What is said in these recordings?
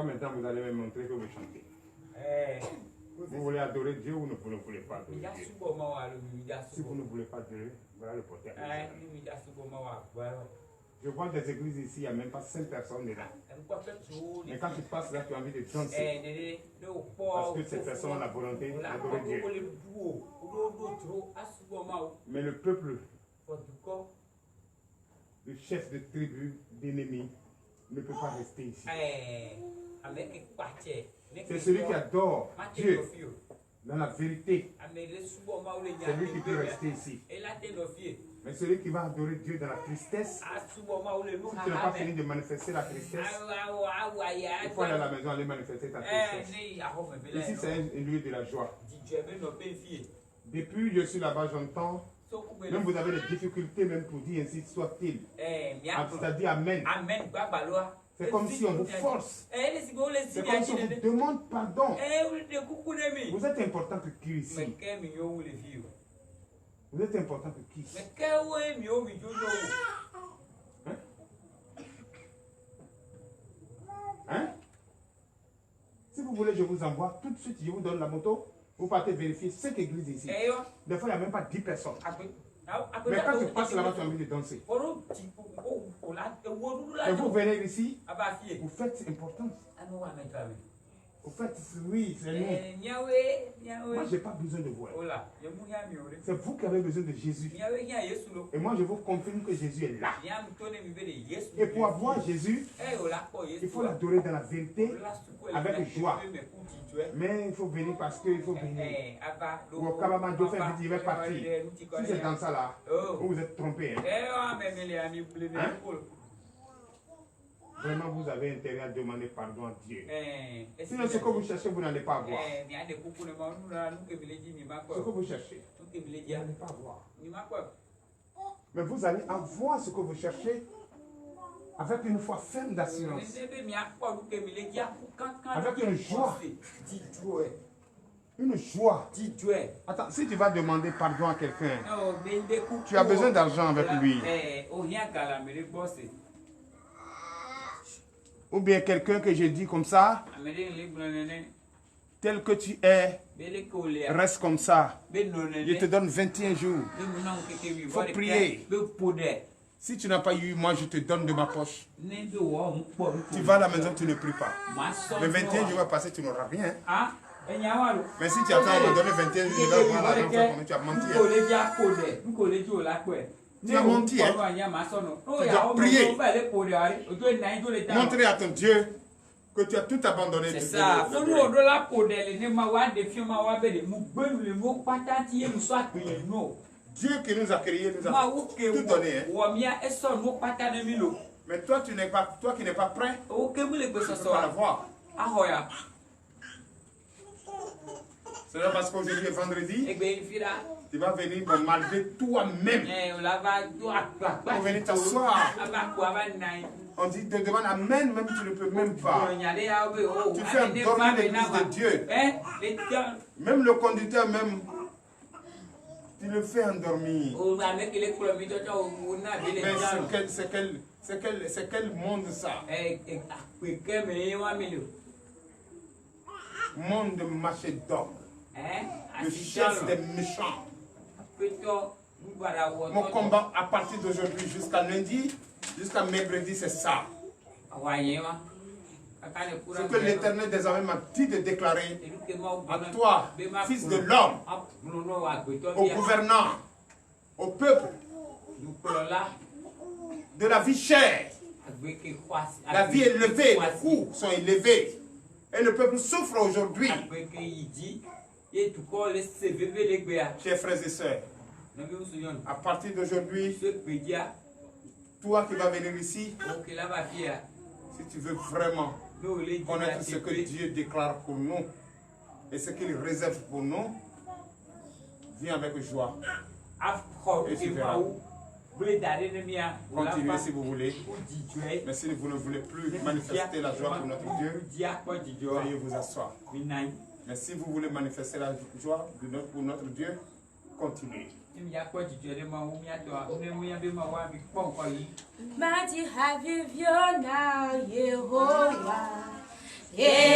pas maintenant, vous allez me montrer que vous chantez. Vous voulez adorer Dieu ou vous ne voulez pas adorer Dieu? Si vous ne voulez pas adorer, voilà le portail. Je vois des églises ici, il n'y a même pas 5 personnes dedans. Mais quand tu passes là, tu as envie de danser. Parce que ces personnes ont la volonté d'adorer Dieu. Mais le peuple, le chef de tribu d'ennemis, ne peut pas rester ici. C'est celui qui adore Dieu dans la vérité. C'est lui qui peut rester ici. Mais celui qui va adorer Dieu dans la tristesse, si tu n'as pas fini de manifester la tristesse, il faut aller à la maison, aller manifester ta tristesse. Ici, c'est un lieu de la joie. Depuis que je suis là-bas, j'entends, même vous avez des difficultés même pour dire ainsi soit-il. C'est-à-dire Amen. C'est comme si on vous force. C'est comme si on vous demande pardon. Vous êtes important que qui ici? Vous êtes important que qui? Hein? Hein? Si vous voulez, je vous envoie tout de suite, je vous donne la moto. Vous partez vérifier 5 églises ici. Des fois, il n'y a même pas 10 personnes. Mais quand tu passes là-bas, tu as envie de danser. Et vous venez ici, vous faites importance. Au fait, oui, c'est nous. Moi, je n'ai pas besoin de vous. C'est vous qui avez besoin de Jésus. Et moi, je vous confirme que Jésus est là. Et pour avoir Jésus, il faut l'adorer dans la vérité, avec joie. Mais il faut venir parce qu'il faut venir. Ou quand il va partir. Si c'est dans ça là, vous êtes trompé. Hein? Vraiment, vous avez intérêt à demander pardon à Dieu. Sinon, ce que vous cherchez, vous n'allez pas avoir. Ce que vous cherchez, vous n'allez pas avoir. Mais vous allez avoir ce que vous cherchez avec une foi ferme d'assurance. Avec une joie. Une joie. Attends, si tu vas demander pardon à quelqu'un, tu as besoin d'argent avec lui. Ou bien quelqu'un que je dis comme ça, tel que tu es, reste comme ça. Je te donne 21 jours. Il faut prier. Si tu n'as pas eu, moi je te donne de ma poche. Tu vas à la maison, tu ne pries pas. Le 21 jours va passer, tu n'auras rien. Mais si tu attends à me donner 21 jours, tu vas voir l'argent, tu as menti. Tu as menti, hein? Tu dois prier. Montrer à ton Dieu que tu as tout abandonné. C'est ça. Dieu qui nous a créés, nous a tout donné. Hein? Mais toi, tu n'es pas, toi qui n'es pas prêt, tu ne peux pas l'avoir. C'est là parce qu'aujourd'hui est vendredi. Tu vas venir malgré toi-même. Pour venir t'asseoir. On dit, te demande Amen, même tu ne peux même pas. Tu fais endormir l'église de Dieu. Même le conducteur, même, tu le fais endormir. Mais c'est quel monde ça? Monde de machédoc. Le chef des méchants. Mon combat à partir d'aujourd'hui jusqu'à lundi, jusqu'à mercredi, c'est ça. Ce que l'Éternel désormais m'a dit de déclarer à toi, fils de l'homme, aux gouvernants, au peuple, de la vie chère. La vie est élevée, les coûts sont élevés. Et le peuple souffre aujourd'hui. Chers frères et sœurs, à partir d'aujourd'hui, toi qui vas venir ici, si tu veux vraiment connaître ce que Dieu déclare pour nous et ce qu'il réserve pour nous, viens avec joie. Et tu verras. Continuez si vous voulez. Mais si vous ne voulez plus manifester la joie pour notre Dieu, veuillez vous asseoir. Mais si vous voulez manifester la joie pour notre Dieu, continuez. Mighty have you now, Yehovah. Yes,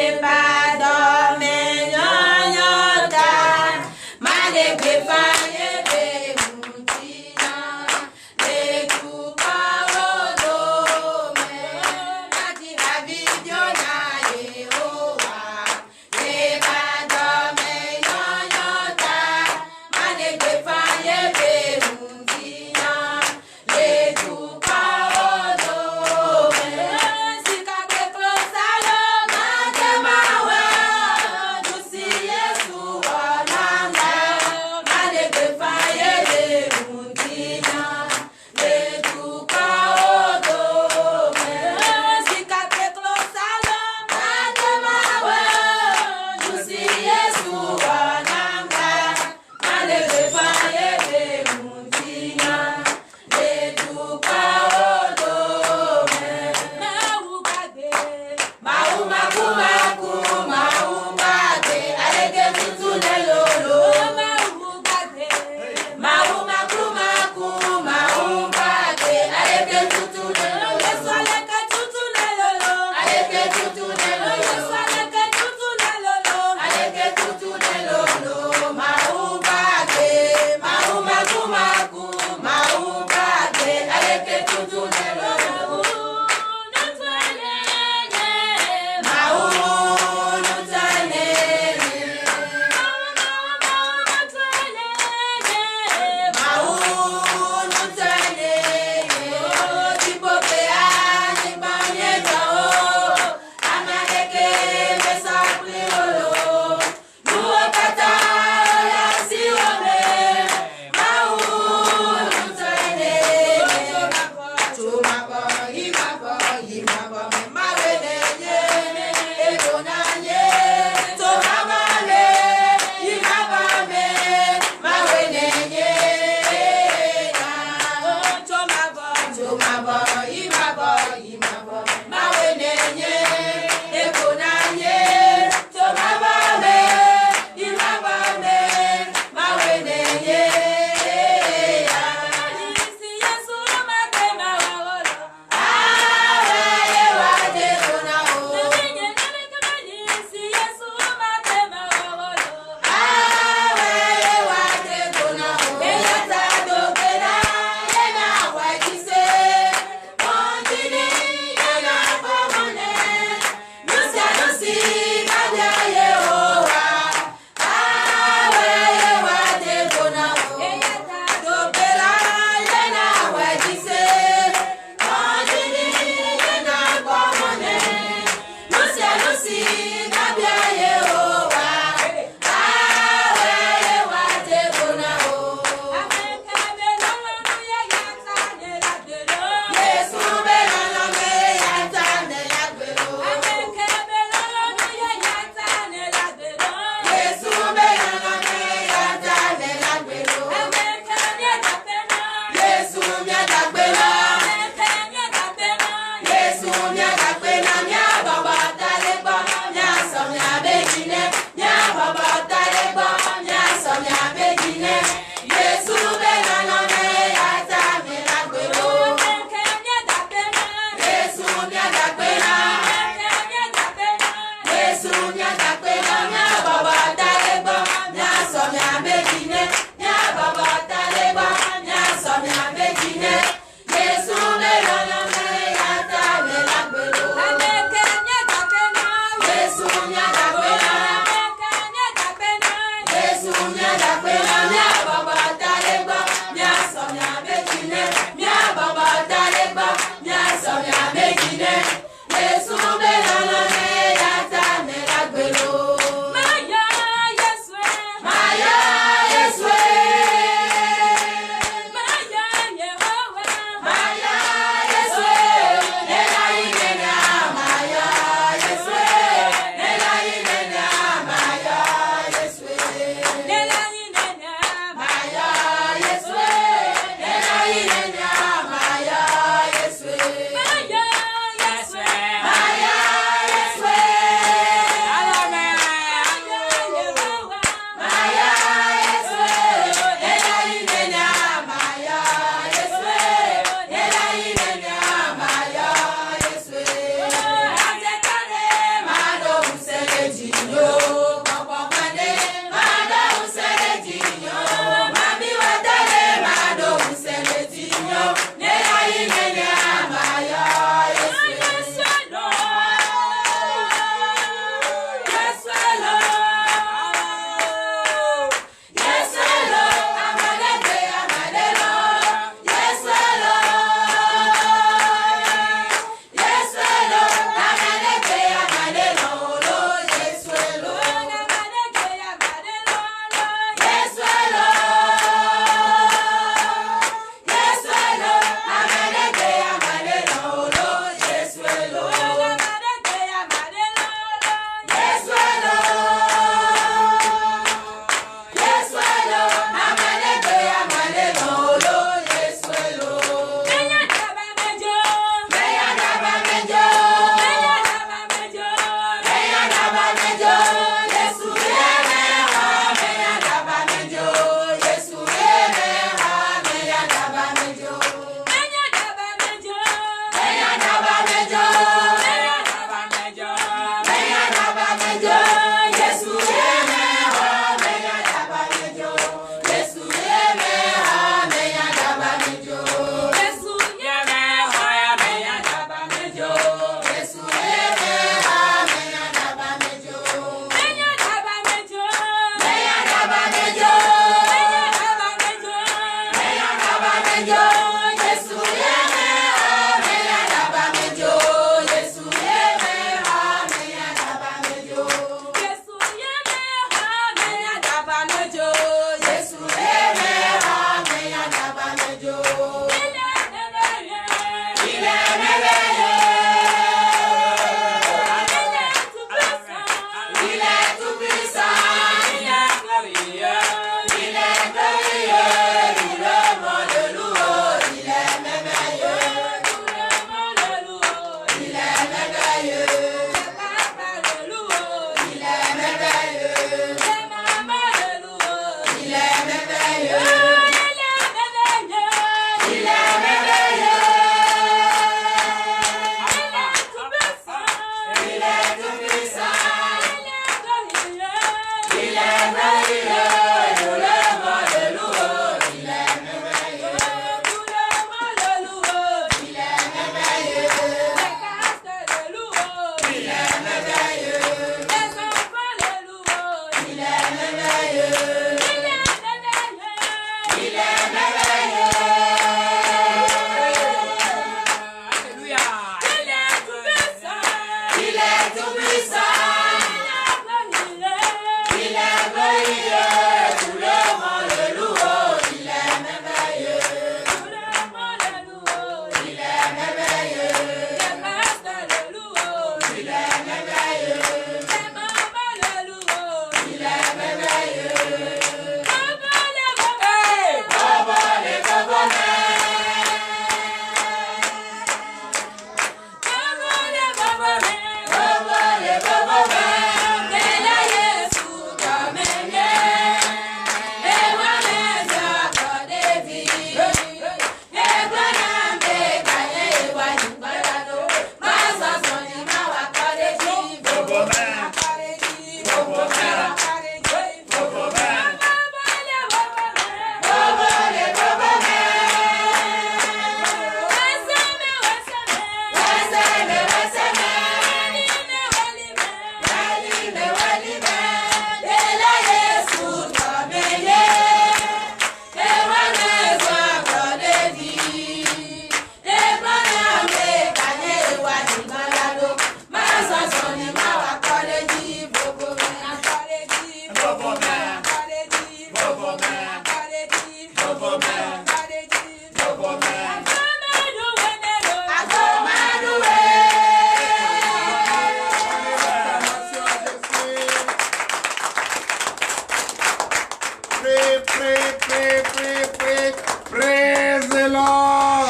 Praise the Lord.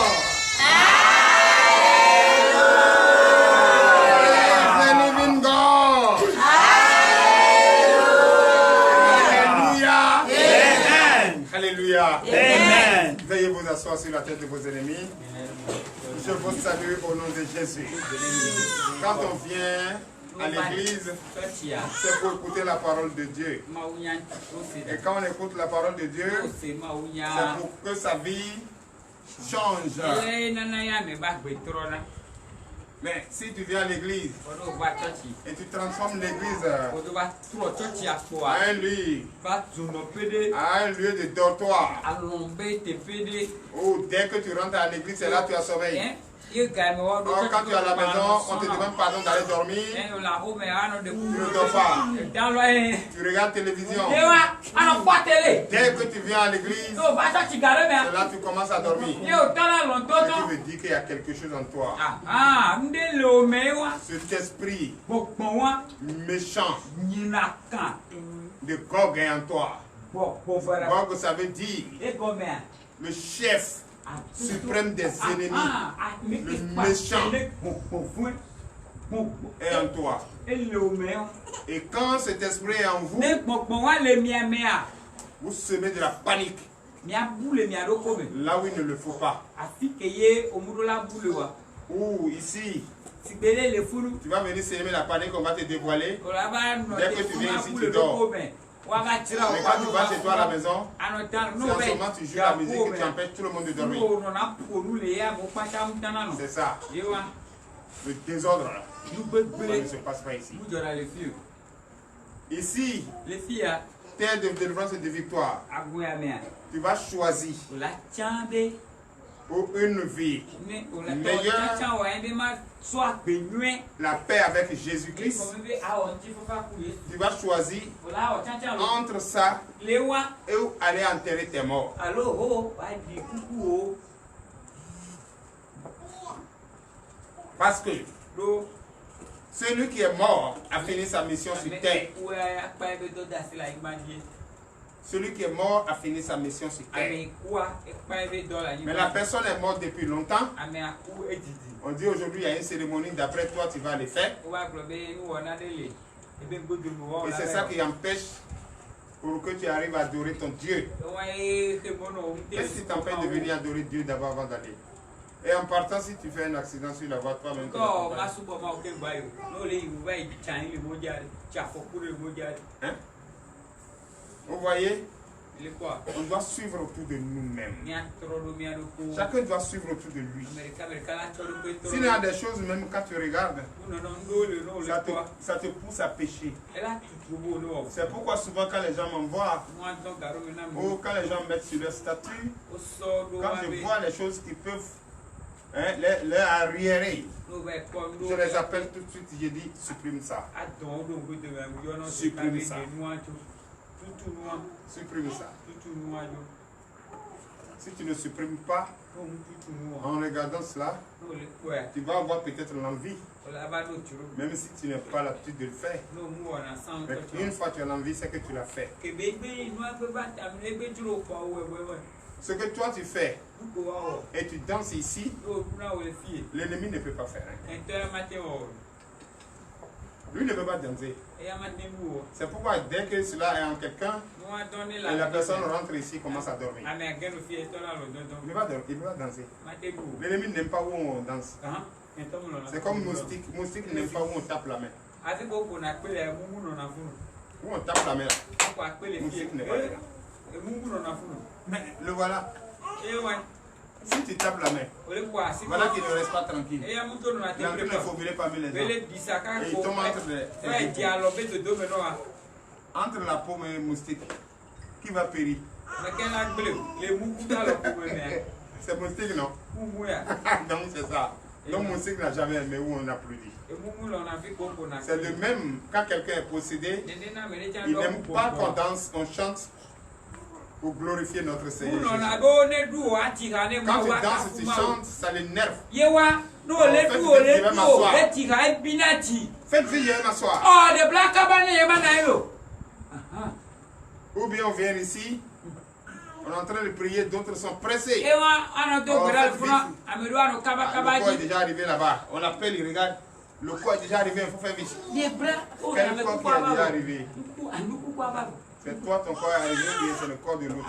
Praise the living God. Alléluia. Amen. Alléluia. Amen. Veuillez vous asseoir sur la tête de vos ennemis. Je vous salue au nom de Jésus. Quand on vient à l'église, c'est pour écouter la parole de Dieu. Et quand on écoute la parole de Dieu, c'est pour que sa vie change. Mais si tu viens à l'église et tu transformes l'église à un lieu de dortoir, où dès que tu rentres à l'église, c'est là que tu as sommeil. Or, quand tu es à la maison, on te demande pardon d'aller dormir. Tu ne dors pas. Tu regardes télévision. Dès que tu viens à l'église, c'est là que tu commences à dormir. Et tu me dis qu'il y a quelque chose en toi. Cet esprit méchant de Gog est en toi. Gog, ça veut dire le chef suprême des ennemis, le méchant est en toi. Et quand cet esprit est en vous, vous semez de la panique là où il ne le faut pas. Ou ici, tu vas venir semer la panique, on va te dévoiler. Dès que tu viens ici, tu dors. Mais quand tu vas chez toi à la maison, c'est en ce moment tu joues la musique et tu empêches tout le monde de dormir. C'est ça. Le désordre, ça ne se passe pas ici. Ici, terre de délivrance et de victoire. Tu vas choisir pour une vie meilleure, la paix avec Jésus-Christ. Tu vas choisir entre ça et aller enterrer tes morts. Parce que celui qui est mort a fini sa mission sur terre. Celui qui est mort a fini sa mission sur terre. Mais la personne est morte depuis longtemps. On dit aujourd'hui il y a une cérémonie, d'après toi tu vas les faire. Et c'est ça qui empêche pour que tu arrives à adorer ton Dieu. Qu'est-ce qui t'empêche de venir adorer Dieu d'abord avant d'aller? Et en partant, si tu fais un accident sur la voie, toi-même. Hein? Vous voyez? On doit suivre autour de nous-mêmes. Chacun doit suivre autour de lui. S'il y a des choses, même quand tu regardes, ça te pousse à pécher. C'est pourquoi souvent quand les gens m'envoient, ou quand les gens mettent sur leur statut, quand je vois les choses qui peuvent les arriérer, je les appelle tout de suite, je dis supprime ça. Supprime ça. Supprime ça. Si tu ne supprimes pas, en regardant cela, tu vas avoir peut-être l'envie, même si tu n'as pas l'habitude de le faire. Mais une fois que tu as l'envie, c'est que tu l'as fait. Ce que toi tu fais et tu danses ici, l'ennemi ne peut pas faire. Lui ne peut pas danser. C'est pourquoi dès que cela est en quelqu'un, la personne rentre ici et commence à dormir. Il ne peut pas danser. L'ennemi n'aime pas où on danse. C'est comme moustique. Moustique n'aime pas où on tape la main. Où on tape la main. Moustique n'est pas dedans. Mais le voilà. Si tu tapes la main, voilà qu'il ne reste pas tranquille. L'entrée ne faut brûler parmi les gens. Et il tombe entre la paume et le moustique. Qui va périr? C'est moustique, non? Donc c'est ça. Donc moustique n'a jamais aimé où on applaudit. C'est de même, quand quelqu'un est possédé, il n'aime pas qu'on danse, qu'on chante pour glorifier notre Seigneur Jésus. Quand tu danses, tu chantes, ça l'énerve. Faites venir m'asseoir. Ou bien on vient ici, On est en train de prier, d'autres sont pressés. Le quoi est déjà arrivé là-bas. On appelle, il regarde. Le quoi est déjà arrivé, il faut faire vite. Quel corps qui est déjà arrivé? C'est toi, ton corps est arrivé, ou c'est le corps de l'autre?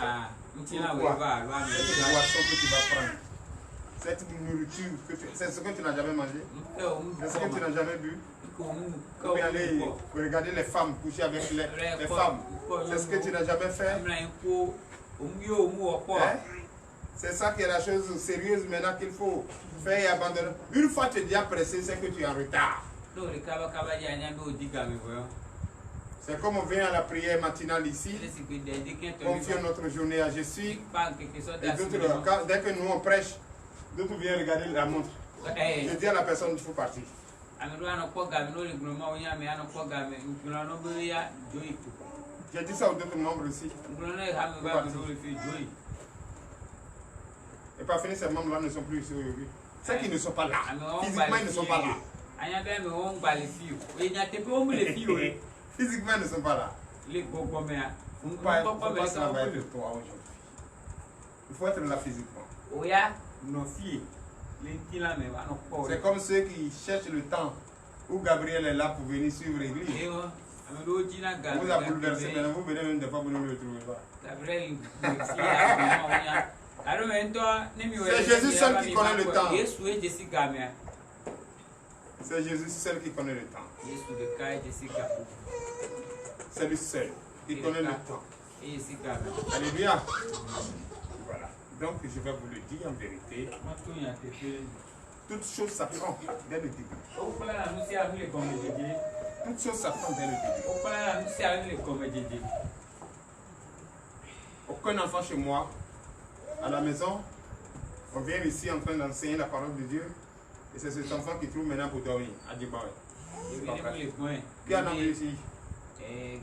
C'est la boisson que tu vas prendre. Cette nourriture, c'est ce que tu n'as jamais mangé? C'est ce que tu n'as jamais bu? Ou bien aller regarder les femmes, coucher avec les femmes. C'est ce que tu n'as jamais fait? Hein? C'est ça qui est la chose sérieuse maintenant qu'il faut faire et abandonner. Une fois que tu es déjà pressé, c'est que tu es en retard. C'est comme on vient à la prière matinale ici. Confions notre journée à Jésus. Et d'autres, dès que nous on prêche, d'autres viennent regarder la montre. Je dis à la personne qu'il faut partir. J'ai dit ça aux d'autres membres ici. Et pas fini, ces membres-là ne sont plus ici aujourd'hui. Ceux qui ne sont pas là, physiquement ils ne sont pas là. Physiquement ils ne sont pas là. Il faut pas travailler de toi aujourd'hui. Il faut être là physiquement. C'est comme ceux qui cherchent le temps où Gabriel est là pour venir suivre l'église. Vous avez bouleversé, mais vous venez même de pas vous ne le retrouvez pas. C'est Jésus seul qui connaît le temps. C'est Jésus seul qui connaît le temps. C'est lui seul qui connaît le temps. Alléluia. Voilà. Donc je vais vous le dire en vérité. Toute chose s'apprend dès le début. Toute chose s'apprend dès le début. Aucun enfant chez moi, à la maison, on vient ici en train d'enseigner la parole de Dieu. Et c'est cet enfant qui trouve maintenant pour dormir à Djibaoué. Qui a entendu ici?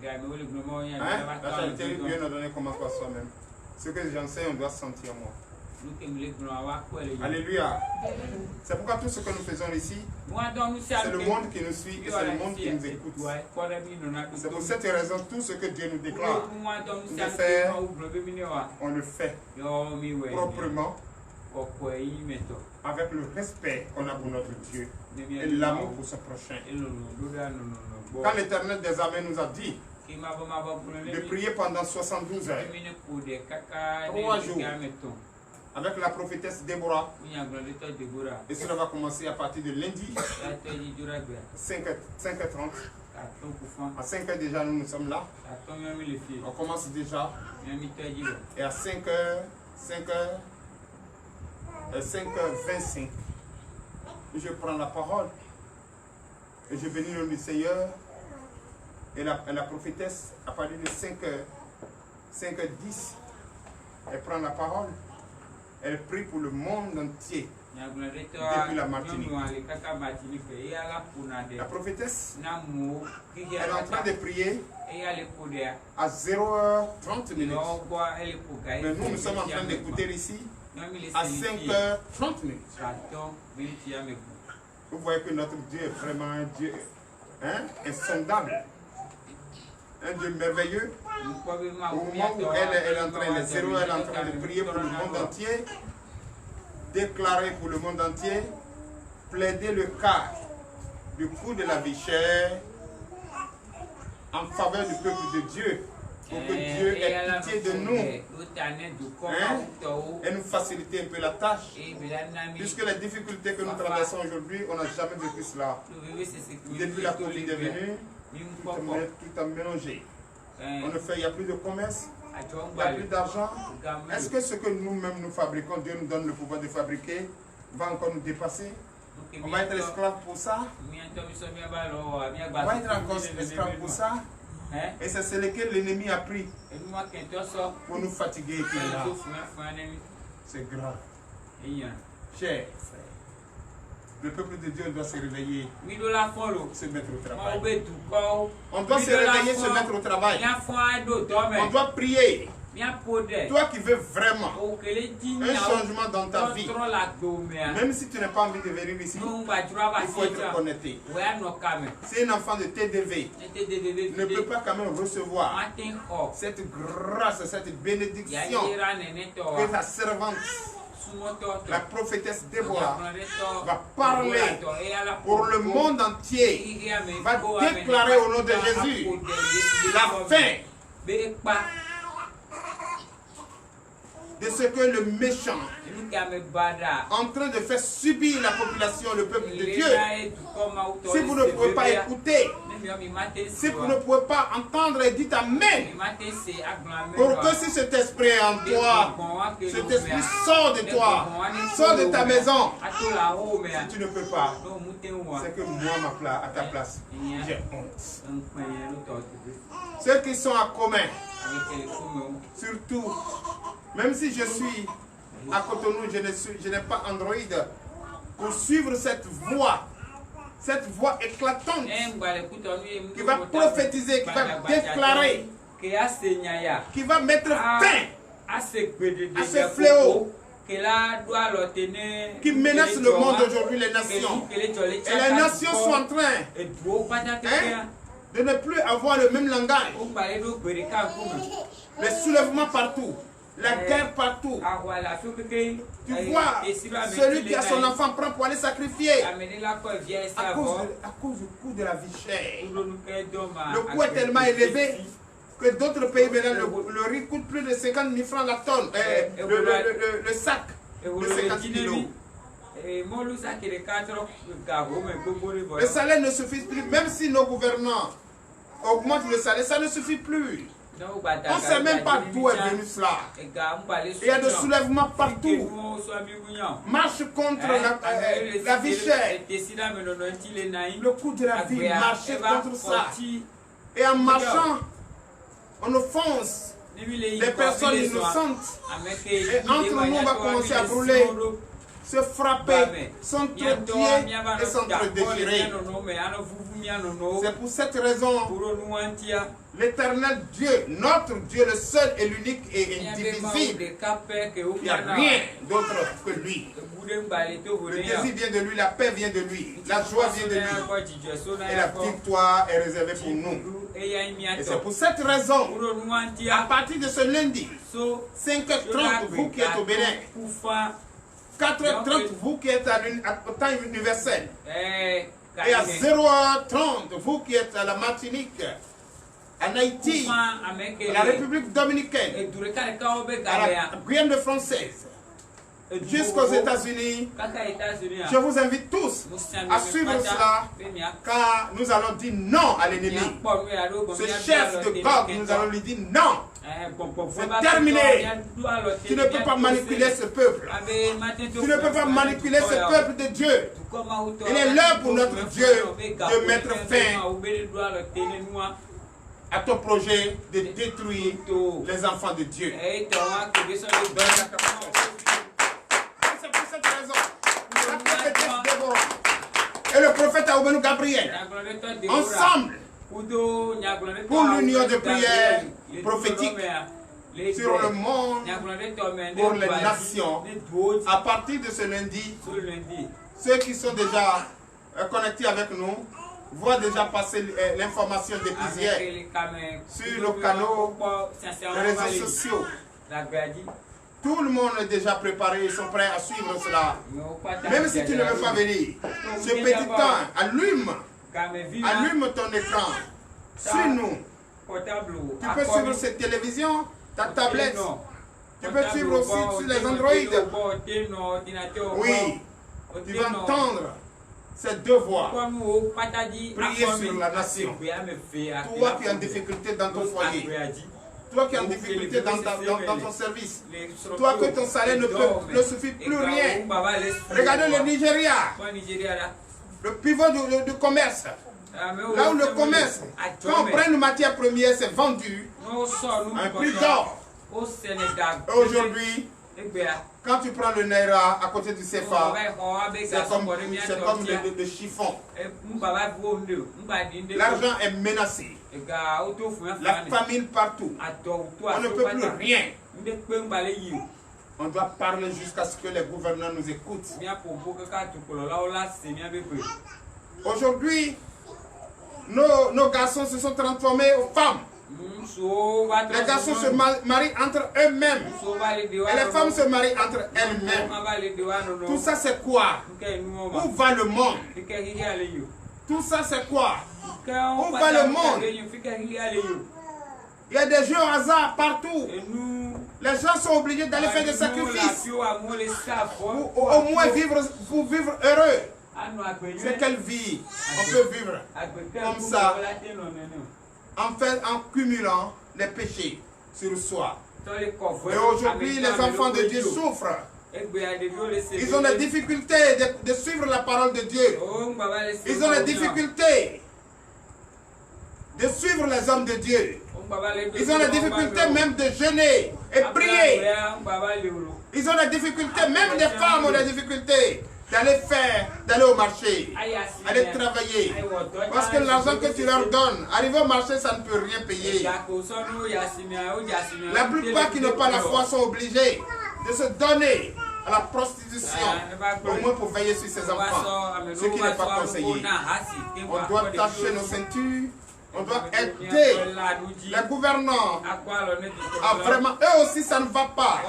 La charité, Dieu nous a donné commence par soi-même. Ce que j'enseigne, on doit sentir moi. Alléluia. C'est pourquoi tout ce que nous faisons ici, c'est le monde qui nous suit et c'est le monde qui nous écoute. C'est pour cette raison, tout ce que Dieu nous déclare de faire, on le fait proprement, avec le respect qu'on a pour notre Dieu et l'amour pour son prochain. Quand l'Éternel des armées nous a dit de prier pendant 72 heures, 3 jours, avec la prophétesse Déborah, et cela va commencer à partir de lundi, 5h30. À 5h déjà, nous sommes là. On commence déjà. Et à 5h25, je prends la parole. Et je bénis le nom du Seigneur. Et la prophétesse, à partir de 5h10, elle prend la parole. Elle prie pour le monde entier. Depuis la Martinique. La prophétesse, elle est en train de prier à 0h30 minutes. Mais nous sommes en train d'écouter ici à 5h30 minutes. Vous voyez que notre Dieu est vraiment un Dieu insondable. Un Dieu merveilleux. Au moment où elle est en train de prier pour le monde entier, déclarer pour le monde entier, plaider le cas du coût de la vie chère en faveur du peuple de Dieu, pour que Dieu ait pitié de nous et nous faciliter un peu la tâche. Puisque les difficultés que nous traversons aujourd'hui, on n'a jamais vécu cela. Depuis la Covid est venue, tout a mélangé. On ne fait, il n'y a plus de commerce, il n'y a plus d'argent. Est-ce que ce que nous-mêmes nous fabriquons, Dieu nous donne le pouvoir de fabriquer, va encore nous dépasser? On va être esclave pour ça? On va être encore esclave pour ça? Et c'est ce que l'ennemi a pris pour nous fatiguer. C'est grave. Cher, le peuple de Dieu doit se réveiller, se mettre au travail. On doit se réveiller, se mettre au travail. On doit prier. Toi qui veux vraiment un changement dans ta vie, même si tu n'as pas envie de venir ici, il faut être connecté. Si un enfant de TDV ne peut pas quand même recevoir cette grâce, cette bénédiction que ta servante, la prophétesse Déborah, va parler pour le monde entier, va déclarer au nom de Jésus la fin de ce que le méchant en train de faire subir la population, le peuple de Dieu. Si vous ne pouvez pas écouter, si vous ne pouvez pas entendre, dites Amen. Pour que si cet esprit est en toi, cet esprit sort de toi, sort de ta maison. Si tu ne peux pas, c'est que moi, à ta place, j'ai honte. Ceux qui sont à commun, surtout, même si je suis à Cotonou, je n'ai pas Android, pour suivre cette voix éclatante qui va prophétiser, qui va déclarer, qui va mettre fin à ce fléau qui menace le monde aujourd'hui, les nations. Et les nations sont en train de ne plus avoir le même langage. Les soulèvements partout. La guerre partout. Tu vois, celui qui a son enfant prend pour aller sacrifier. À cause du coût de la vie chère. Le coût est tellement élevé que d'autres pays, maintenant, le riz coûte plus de 50 000 francs la tonne. Le sac de 50 kilos. Le salaire ne suffit plus. Même si nos gouvernants augmentent le salaire, ça ne suffit plus. On ne sait même pas d'où est venu cela. Il y a des soulèvements partout. Marche contre la vie chère. Le coût de la vie, marcher contre ça. Et en marchant, on offense les personnes innocentes. Et entre nous, on va commencer à brûler, se frapper, s'entretuer et s'entre-déchirer. C'est pour cette raison, l'Éternel Dieu, notre Dieu, le seul et l'unique et indivisible, il n'y a rien d'autre que lui. Le désir vient de lui, la paix vient de lui, la joie vient de lui, et la victoire est réservée pour nous. Et c'est pour cette raison, à partir de ce lundi, 5h30, vous qui êtes au Bénin, 4h30, vous qui êtes à temps universel, et à 0h30, vous qui êtes à la Martinique, en Haïti, à la République dominicaine, à la Guyane française, jusqu'aux États-Unis, je vous invite tous à suivre cela, car nous allons dire non à l'ennemi. Ce chef de Gog, nous allons lui dire non. C'est terminé. Tu ne peux pas manipuler ce peuple. Tu ne peux pas manipuler ce peuple de Dieu. Il est l'heure pour notre Dieu de mettre fin à ton projet de détruire les enfants de Dieu. C'est pour cette raison, la prophétesse Déborah et le prophète Aoubenou Gabriel, ensemble, pour l'union de prière prophétique sur le monde, pour les nations, à partir de ce lundi, ceux qui sont déjà connectés avec nous voient déjà passer l'information d'épisière sur nos canaux, les réseaux sociaux. Tout le monde est déjà préparé, ils sont prêts à suivre cela. Même si tu ne veux pas venir, ce petit temps, allume ton écran. Suis-nous. Tu peux suivre cette télévision, ta tablette. Tu peux suivre aussi sur les Android. Oui, tu vas entendre ces deux voix. Prier sur la nation. Toi qui es en difficulté dans ton foyer. Toi qui es en difficulté dans ton service. Toi que ton salaire ne suffit plus rien. Regardez le Nigeria. Le pivot du commerce. Là où le commerce, quand on prend une matière première, c'est vendu à un prix d'or. Aujourd'hui, Quand tu prends le naira à côté du CFA, c'est comme le chiffon. L'argent est menacé. La famine partout. On ne peut plus rien. On doit parler jusqu'à ce que les gouvernants nous écoutent. Aujourd'hui, nos garçons se sont transformés en femmes. Les garçons se marient entre eux-mêmes. Et les femmes se marient entre elles-mêmes. Tout ça c'est quoi? Où va le monde? Tout ça c'est quoi? Où va le monde? Il y a des jeux au hasard partout. Les gens sont obligés d'aller faire des sacrifices pour au moins vivre heureux. C'est quelle vie on peut vivre comme ça en cumulant les péchés sur soi. Et aujourd'hui, les enfants de Dieu souffrent. Ils ont la difficulté de suivre la parole de Dieu. Ils ont la difficulté de suivre les hommes de Dieu. Ils ont la difficulté même de jeûner et prier. Ils ont la difficulté, même les femmes ont la difficulté d'aller au marché, aller travailler. Parce que l'argent que tu leur donnes, arriver au marché, ça ne peut rien payer. La plupart qui n'ont pas la foi sont obligés de se donner à la prostitution, au moins pour veiller sur ses enfants, ce qui n'est pas conseillé. On doit tâcher nos ceintures. On doit aider les gouvernants à vraiment, eux aussi ça ne va pas.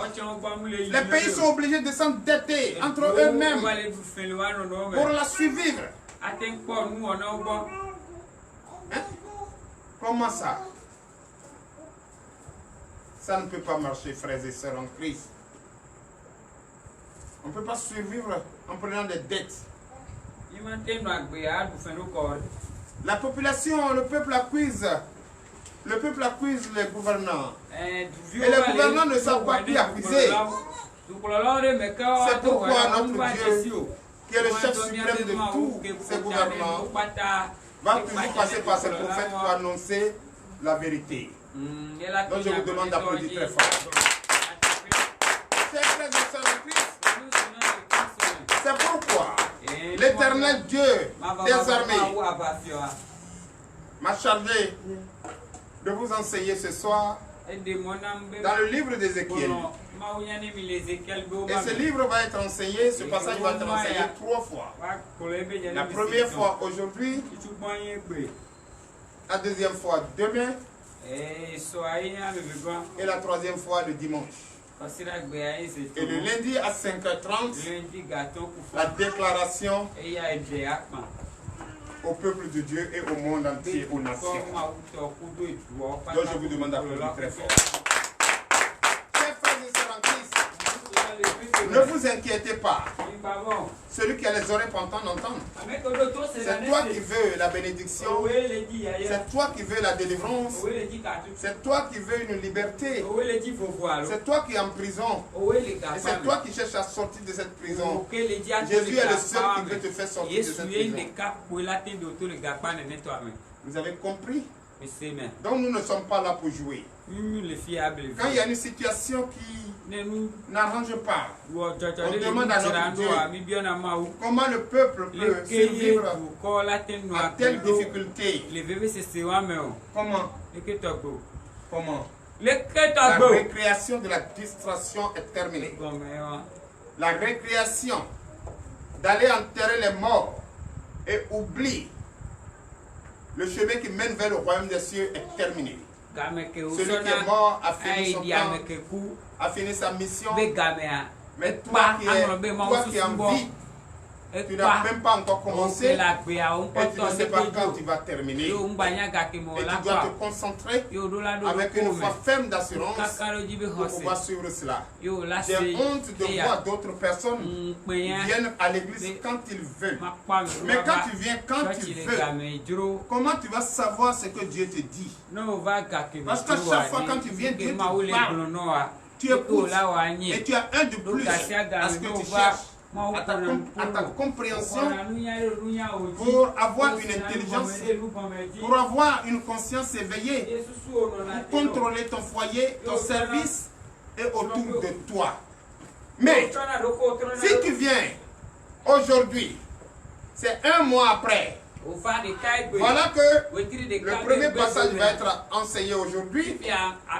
Les pays sont obligés de s'endetter entre eux-mêmes pour la survivre. Hein? Comment ça? Ça ne peut pas marcher, frères et sœurs en Christ. On ne peut pas survivre en prenant des dettes. La population, le peuple accuse les gouvernants. Et les gouvernants ne savent pas qui accuser. C'est pourquoi notre Dieu, qui est le chef suprême de tous ces gouvernants, va toujours passer par ses prophètes pour annoncer la vérité. Donc je vous demande d'applaudir très fort. C'est pourquoi l'Éternel Dieu des armées m'a chargé de vous enseigner ce soir dans le livre d'Ézéchiel. Et ce livre va être enseigné, ce passage va être enseigné 3 fois. La première fois aujourd'hui, la deuxième fois demain, et la troisième fois le dimanche. Et le lundi à 5h30, la déclaration au peuple de Dieu et au monde entier, aux nations. Donc je vous demande d'applaudir très fort. Chers frères et sœurs en Christ, ne vous inquiétez pas. Celui qui a les oreilles pour entendre. C'est toi qui veux la bénédiction. C'est toi qui veux la délivrance. C'est toi qui veux une liberté. C'est toi qui es en prison. Et c'est toi qui cherches à sortir de cette prison. Jésus est le seul qui veut te faire sortir de cette prison. Vous avez compris? Donc nous ne sommes pas là pour jouer. Quand il y a une situation qui n'arrange pas, on demande à notre Dieu comment le peuple peut survivre à telle difficulté. Comment? La récréation de la distraction est terminée. La récréation d'aller enterrer les morts et oublier le chemin qui mène vers le royaume des cieux est terminé. Celui qui est mort a fini son temps, a fini sa mission. Mais toi qui es en vie, tu n'as même pas encore commencé et tu ne sais pas quand tu vas terminer. Et tu dois te concentrer avec une foi ferme d'assurance pour pouvoir suivre cela. J'ai honte de voir d'autres personnes viennent à l'église quand ils veulent. Mais quand tu viens, quand tu veux, comment tu vas savoir ce que Dieu te dit? Parce qu'à chaque fois quand tu viens, Dieu te parle. Tu écoutes et tu as un de plus à ce que tu cherches. À ta compréhension, pour avoir une intelligence, pour avoir une conscience éveillée, pour contrôler ton foyer, ton service et autour de toi. Mais si tu viens aujourd'hui, c'est un mois après. Voilà que le premier passage va être enseigné aujourd'hui.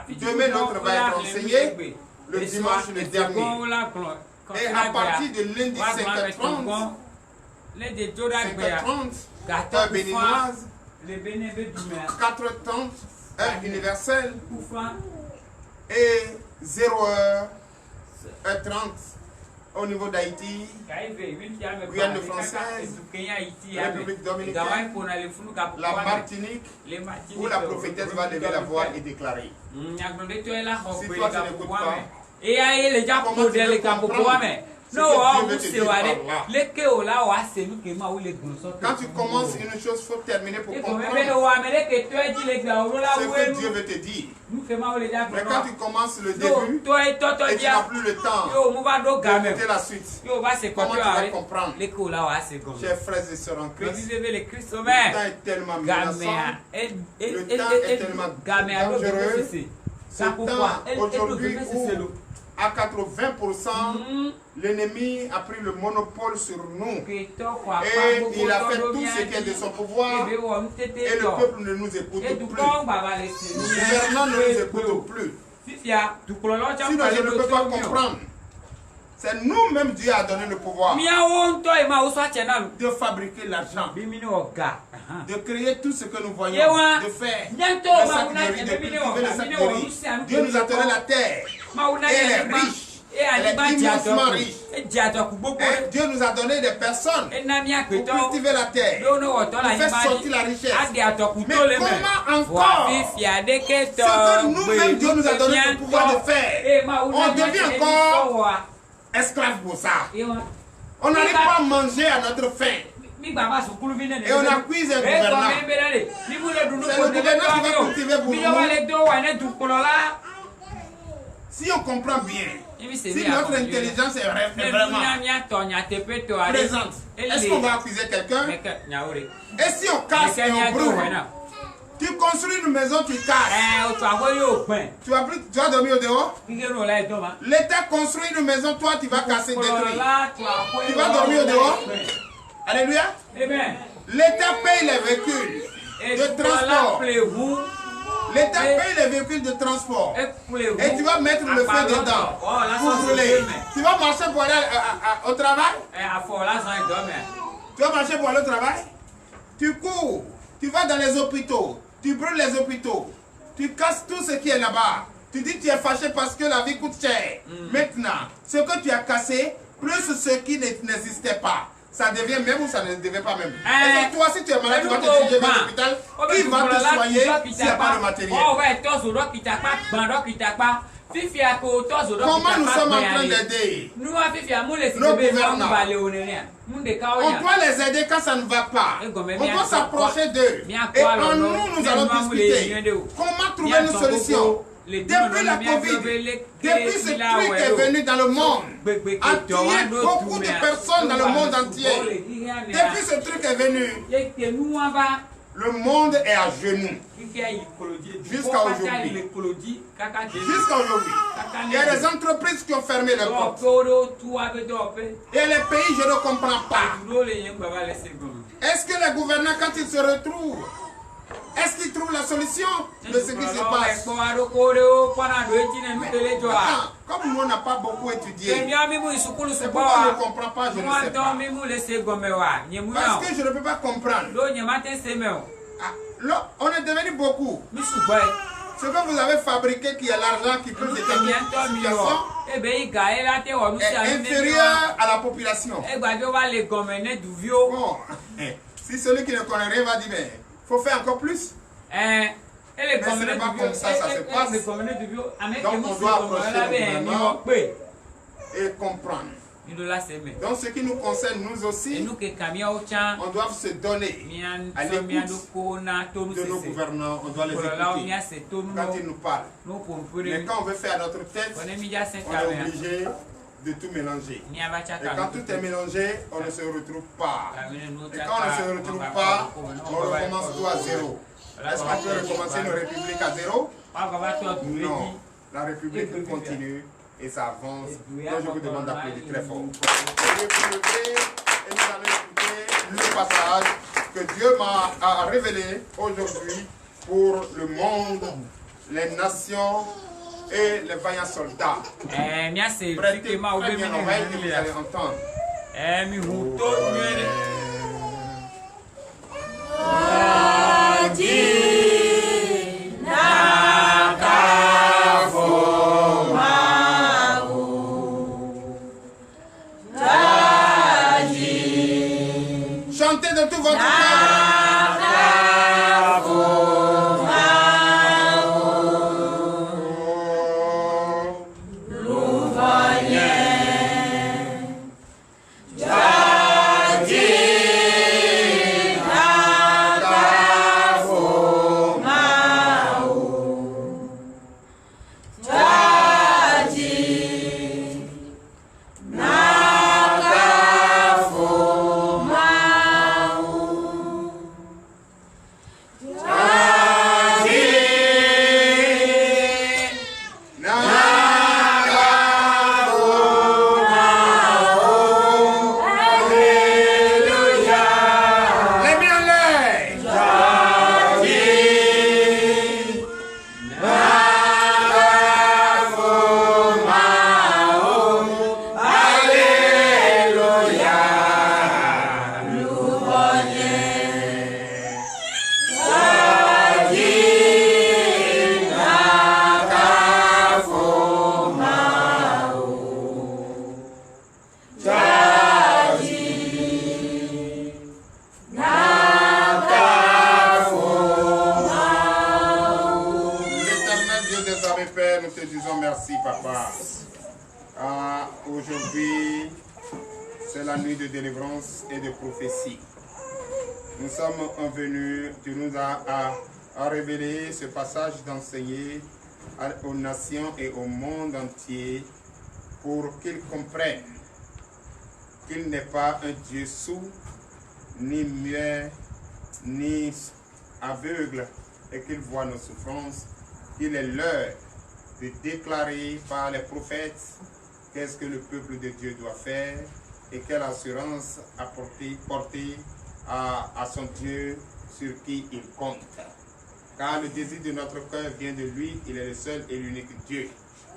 Demain, l'autre va être enseigné le dimanche le dernier. Et à partir de lundi 5h30, 5h30, heure béninoise, 4h30, heure universelle, et 0h30 au niveau d'Haïti, Guyane française, République dominicaine, la Martinique, où la prophétesse va lever la voix et déclarer. Si toi tu n'écoutes pas, comment tu peux comprendre quand tu commences une chose, il faut terminer pour comprendre ce que Dieu veut te dire. Mais quand tu commences le début et tu n'as plus le temps d'écouter la suite, comment tu vas comprendre? Chers frères et sœurs en Christ, le temps est tellement menaçant, le temps est tellement dangereux. Ce temps aujourd'hui où à 80%, l'ennemi a pris le monopole sur nous. Et il a fait tout ce qui est de son pouvoir. Et le peuple ne nous écoute plus. Le gouvernement ne nous écoute plus. Sinon, je ne peux pas comprendre. C'est nous-mêmes Dieu a donné le pouvoir de fabriquer l'argent, de créer tout ce que nous voyons, de faire les sacs de riz, de cultiver les sacs de riz. Dieu nous a donné la terre et elle est riche. Elle est immensement riche. Dieu nous a donné des personnes pour cultiver la terre, pour faire sortir la richesse. Mais comment encore ce que nous-mêmes Dieu nous a donné le pouvoir de faire, on devient encore esclave pour ça. On n'arrive pas à manger à notre faim. Et on accuse un gouvernant. C'est le gouvernant qui va cultiver pour nous. Si on comprend bien, si notre intelligence est vraiment présente, est-ce qu'on va accuser quelqu'un? Et si on casse et on brûle? Tu construis une maison, tu casses. Tu vas dormir au dehors? L'État construit une maison, toi tu vas casser, détruire. Tu vas dormir au dehors? Alléluia. L'État paye les véhicules de transport. L'État paye les véhicules de transport. Et tu vas mettre le feu dedans pour brûler. Tu vas marcher pour aller au travail? Tu vas marcher pour aller au travail? Tu cours. Tu vas dans les hôpitaux. Tu brûles les hôpitaux. Tu casses tout ce qui est là-bas. Tu dis que tu es fâché parce que la vie coûte cher. Maintenant, ce que tu as cassé, plus ce qui n'existait pas. Ça devient même ou ça ne devient pas même. Et toi, si tu es malade, tu vas te diriger vers l'hôpital. Qui va te soigner s'il n'y a pas de matériel? Comment nous sommes en train d'aider nos gouvernants? On doit les aider quand ça ne va pas. On doit s'approcher d'eux. Et en nous allons discuter. Comment trouver une solution? Depuis la Covid, depuis ce truc est venu dans le monde, a tué beaucoup de personnes dans le monde entier. Depuis ce truc est venu, le monde est à genoux. Jusqu'à aujourd'hui. Jusqu'à aujourd'hui. Il y a des entreprises qui ont fermé leurs portes. Et les pays, je ne comprends pas. Est-ce que les gouvernants, quand ils se retrouvent, est-ce qu'ils trouvent la solution de ce qui se passe? Comme nous, on n'a pas beaucoup étudié. C'est pourquoi on ne comprend pas, je ne sais pas. Parce que je ne peux pas comprendre. Là, on est devenu beaucoup. Ce que vous avez fabriqué, qui est l'argent qui peut déterminer la situation, est inférieur à la population. Bon, si celui qui ne connaît rien va dire, mais il faut faire encore plus. Mais ce n'est pas comme ça se passe. Donc on doit approcher le gouvernement et comprendre. Donc ce qui nous concerne, nous aussi, on doit se donner à l'écoute de nos gouvernants. On doit les écouter quand ils nous parlent. Mais quand on veut faire notre tête, on est obligé de tout mélanger. Et quand tout est mélangé, on ne se retrouve pas. Et quand on ne se retrouve pas, on recommence tout à zéro. Est-ce qu'on peut recommencer une république à zéro? Non. La république continue et ça avance. Donc je vous demande d'applaudir très fort. Et nous allons écouter le passage que Dieu m'a révélé aujourd'hui pour le monde, les nations et les vaillants soldats. Prêtez très bien l'oreille que vous allez entendre. Chantez de tout votre cœur. Aujourd'hui, c'est la nuit de délivrance et de prophétie. Nous sommes venus, tu nous as révélé ce passage d'enseigner aux nations et au monde entier pour qu'ils comprennent qu'il n'est pas un Dieu sourd, ni muet, ni aveugle, et qu'il voit nos souffrances, qu'il est l'heure de déclarer par les prophètes qu'est-ce que le peuple de Dieu doit faire et quelle assurance porter à son Dieu sur qui il compte. Car le désir de notre cœur vient de lui, il est le seul et l'unique Dieu.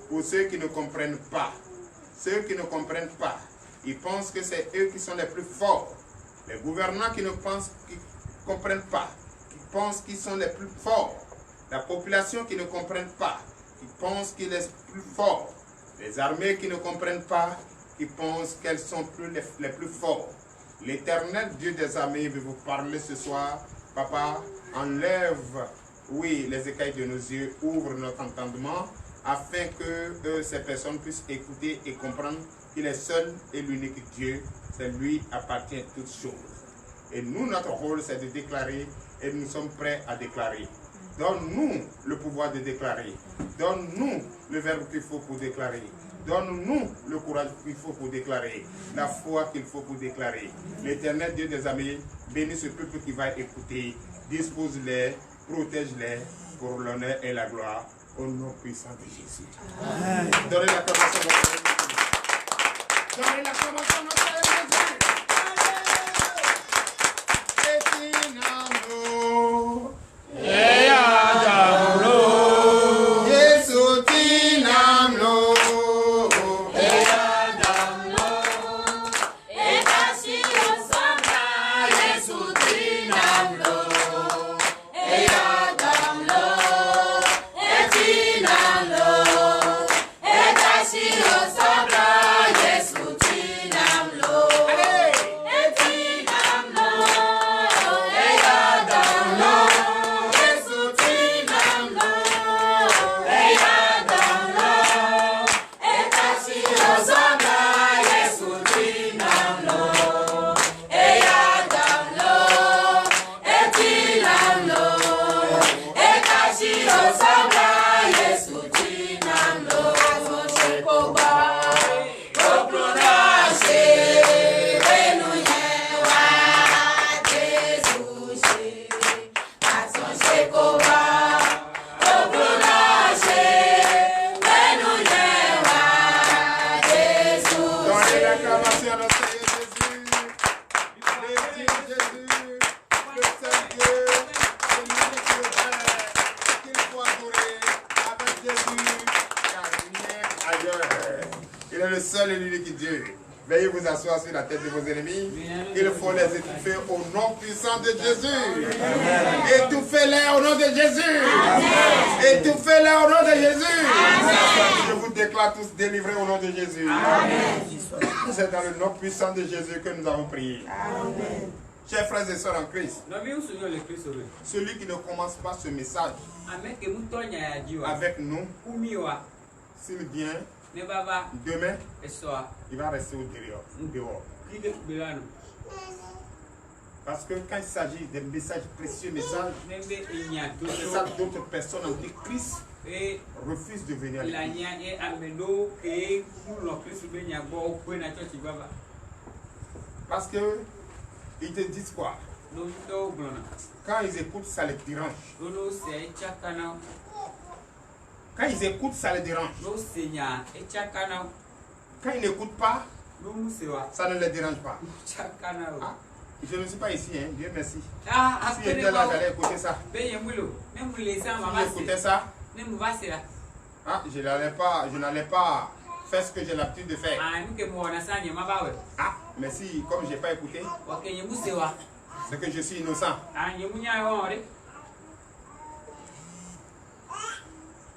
Pour ceux qui ne comprennent pas, ils pensent que c'est eux qui sont les plus forts. Les gouvernants qui ne comprennent pas, qui pensent qu'ils sont les plus forts. La population qui ne comprenne pas, qui pense qu'il est plus fort. Les armées qui ne comprennent pas, qui pensent qu'elles sont les plus forts. L'Éternel Dieu des armées veut vous parler ce soir. Papa, enlève, oui, les écailles de nos yeux, ouvre notre entendement, afin que ces personnes puissent écouter et comprendre qu'il est seul et l'unique Dieu. C'est lui appartient toutes choses. Et nous, notre rôle, c'est de déclarer, et nous sommes prêts à déclarer. Donne-nous le pouvoir de déclarer. Donne-nous le verbe qu'il faut pour déclarer. Donne-nous le courage qu'il faut pour déclarer. La foi qu'il faut pour déclarer. L'Éternel Dieu des armées bénit ce peuple qui va écouter. Dispose-les, protège-les pour l'honneur et la gloire. Au nom puissant de Jésus. Amen. Donnez la commence à notre Jésus. Donnez la commence à notre Jésus. Stop. Donnez l'acclamation à notre Seigneur Jésus. Bénis Jésus, le seul Dieu, c'est l'unique Dieu qu'il faut adorer avec Jésus, car rien ailleurs. Il est le seul et l'unique Dieu. Veuillez vous asseoir sur la tête de vos ennemis. Il faut les étouffer au nom puissant de Jésus. Étouffez-les au nom de Jésus. Étouffez-les au nom de Jésus. Je vous déclare tous délivrés au nom de Jésus. C'est dans le nom puissant de Jésus que nous avons prié. Chers frères et sœurs en Christ, celui qui ne commence pas ce message avec nous, s'il vient, demain, il va rester au dehors. Parce que quand il s'agit des messages précieux, messages d'autres personnes en Christ refusent de venir à l'église. Parce que ils te disent quoi? Quand ils écoutent, ça les dérange. Quand ils écoutent, ça les dérange. Quand ils n'écoutent pas, ça ne les dérange pas. Ah, je ne suis pas ici, hein. Dieu merci. Si j'étais là, j'allais écouter ça. Si j'écoutais ça, je n'allais pas faire ce que j'ai l'habitude de faire. Ah, mais si, comme je n'ai pas écouté, c'est que je suis innocent.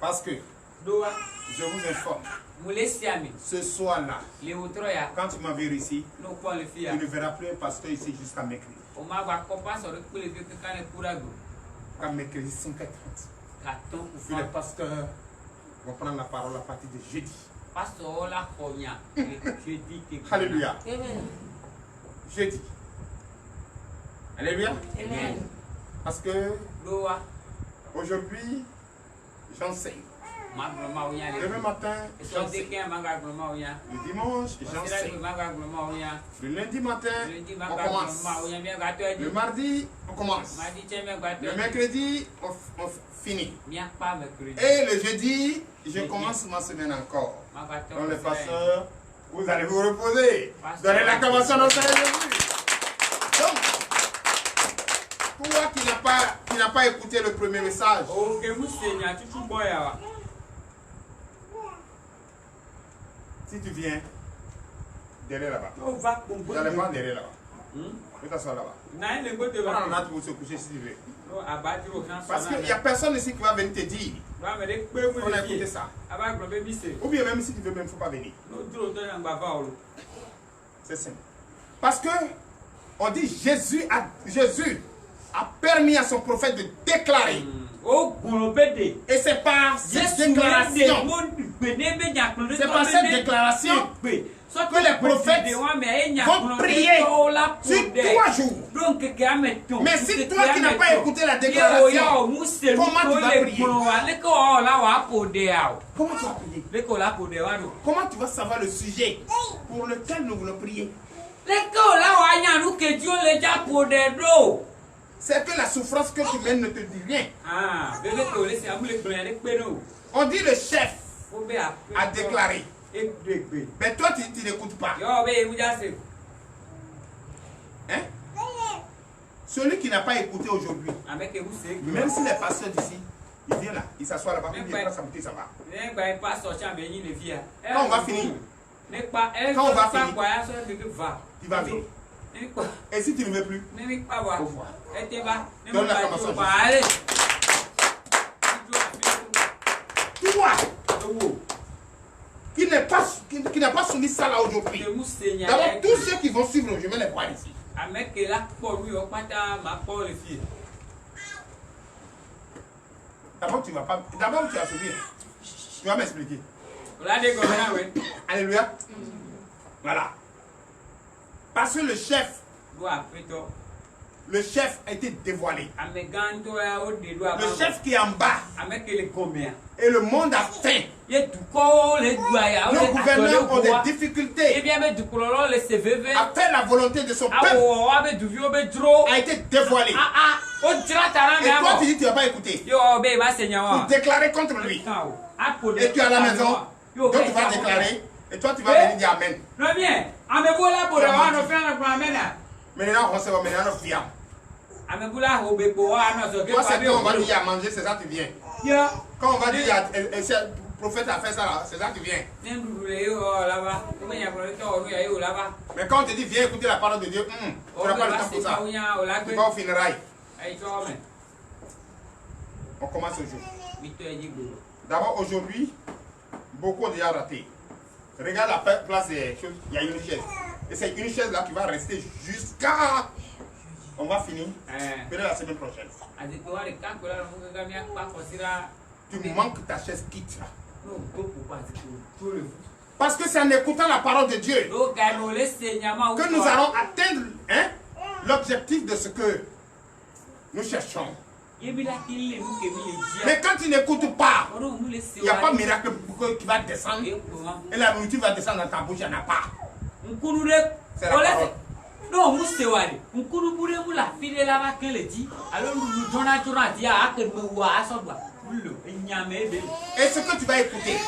Parce que je vous informe, ce soir-là, quand tu m'as vu ici, tu ne verras plus un pasteur ici jusqu'à mercredi. Jusqu'à mercredi 5h30. Puis le pasteur va prendre la parole à partir de jeudi. Alléluia. Jeudi. Alléluia. Parce que aujourd'hui, j'enseigne. Demain matin, j'enseigne. Le dimanche, j'enseigne. Le lundi matin, on commence. Le mardi, on commence. Le mercredi, on finit. Et le jeudi, je commence ma semaine encore. Donc les pasteurs, vous allez vous reposer. Donnez l'acclamation à notre Seigneur Jésus. Donc, toi qui n'as pas écouté le premier message, si tu viens, derrière là-bas. Vous allez voir derrière là-bas. Vous t'asseoir là-bas. On a pour se coucher si tu veux. Parce qu'il n'y a personne ici qui va venir te dire. On a écouté ça. Ou bien même si tu veux, même il ne faut pas venir. C'est simple. Parce que on dit Jésus a permis à son prophète de déclarer. Et c'est par cette déclaration, que les prophètes vont prier sur 3 jours. Mais si toi qui n'as pas écouté la déclaration, comment tu vas prier? Comment tu vas savoir le sujet pour lequel nous voulons prier? C'est que la souffrance que tu mènes ne te dit rien. On dit le chef a déclaré. Mais toi, tu n'écoutes pas. Hein? Celui qui n'a pas écouté aujourd'hui, même si les pasteurs d'ici, il vient là, il s'assoit là-bas, il vient ça va. Quand on va finir, il va venir. Et si tu ne veux plus, au revoir. Donne la commençation. Toi qui n'a pas soumis ça là aujourd'hui. D'abord, tous ceux qui vont suivre, je vais les voir ici. D'abord, tu vas soumis. Tu vas m'expliquer. Alléluia. Voilà. Parce que le chef a été dévoilé. Le chef qui est en bas. Et le monde a faim. Nos gouverneurs ont des difficultés. À faire la volonté de son peuple a été dévoilé. Et toi tu dis que tu ne vas pas écouter. Pour déclarer contre lui. Et tu es à la maison. Donc tu vas déclarer. Et toi, tu vas venir dire Amen. Non, bien. Amebola pour avoir nos frères pour Amen. Maintenant, on se va maintenant fier. Amebola au Béboa, nos Toi, c'est quand on va dire à manger, c'est ça que tu viens. Quand on va dire le prophète a fait ça, c'est ça que tu viens. Mais quand on te dit viens écouter la parole de Dieu, tu n'as pas le temps pour ça. Tu vas au funérailles. On commence aujourd'hui. D'abord, aujourd'hui, beaucoup ont déjà raté. Regarde la place des choses, il y a une chaise. Et c'est une chaise là qui va rester jusqu'à... On va finir. Peut-être la semaine prochaine. Tu manques ta chaise, quitte là. Parce que c'est en écoutant la parole de Dieu que nous allons atteindre l'objectif de ce que nous cherchons. Mais quand tu n'écoutes pas, il n'y a pas de miracle qui va descendre. Et la nourriture va descendre dans ta bouche, il n'y en a pas. C'est la parole. Non, Moustewari, on coupe pour la fille de la vaquelle. Alors nous donnons à dire à que nous voyons à son doigt. Et ce que tu vas écouter,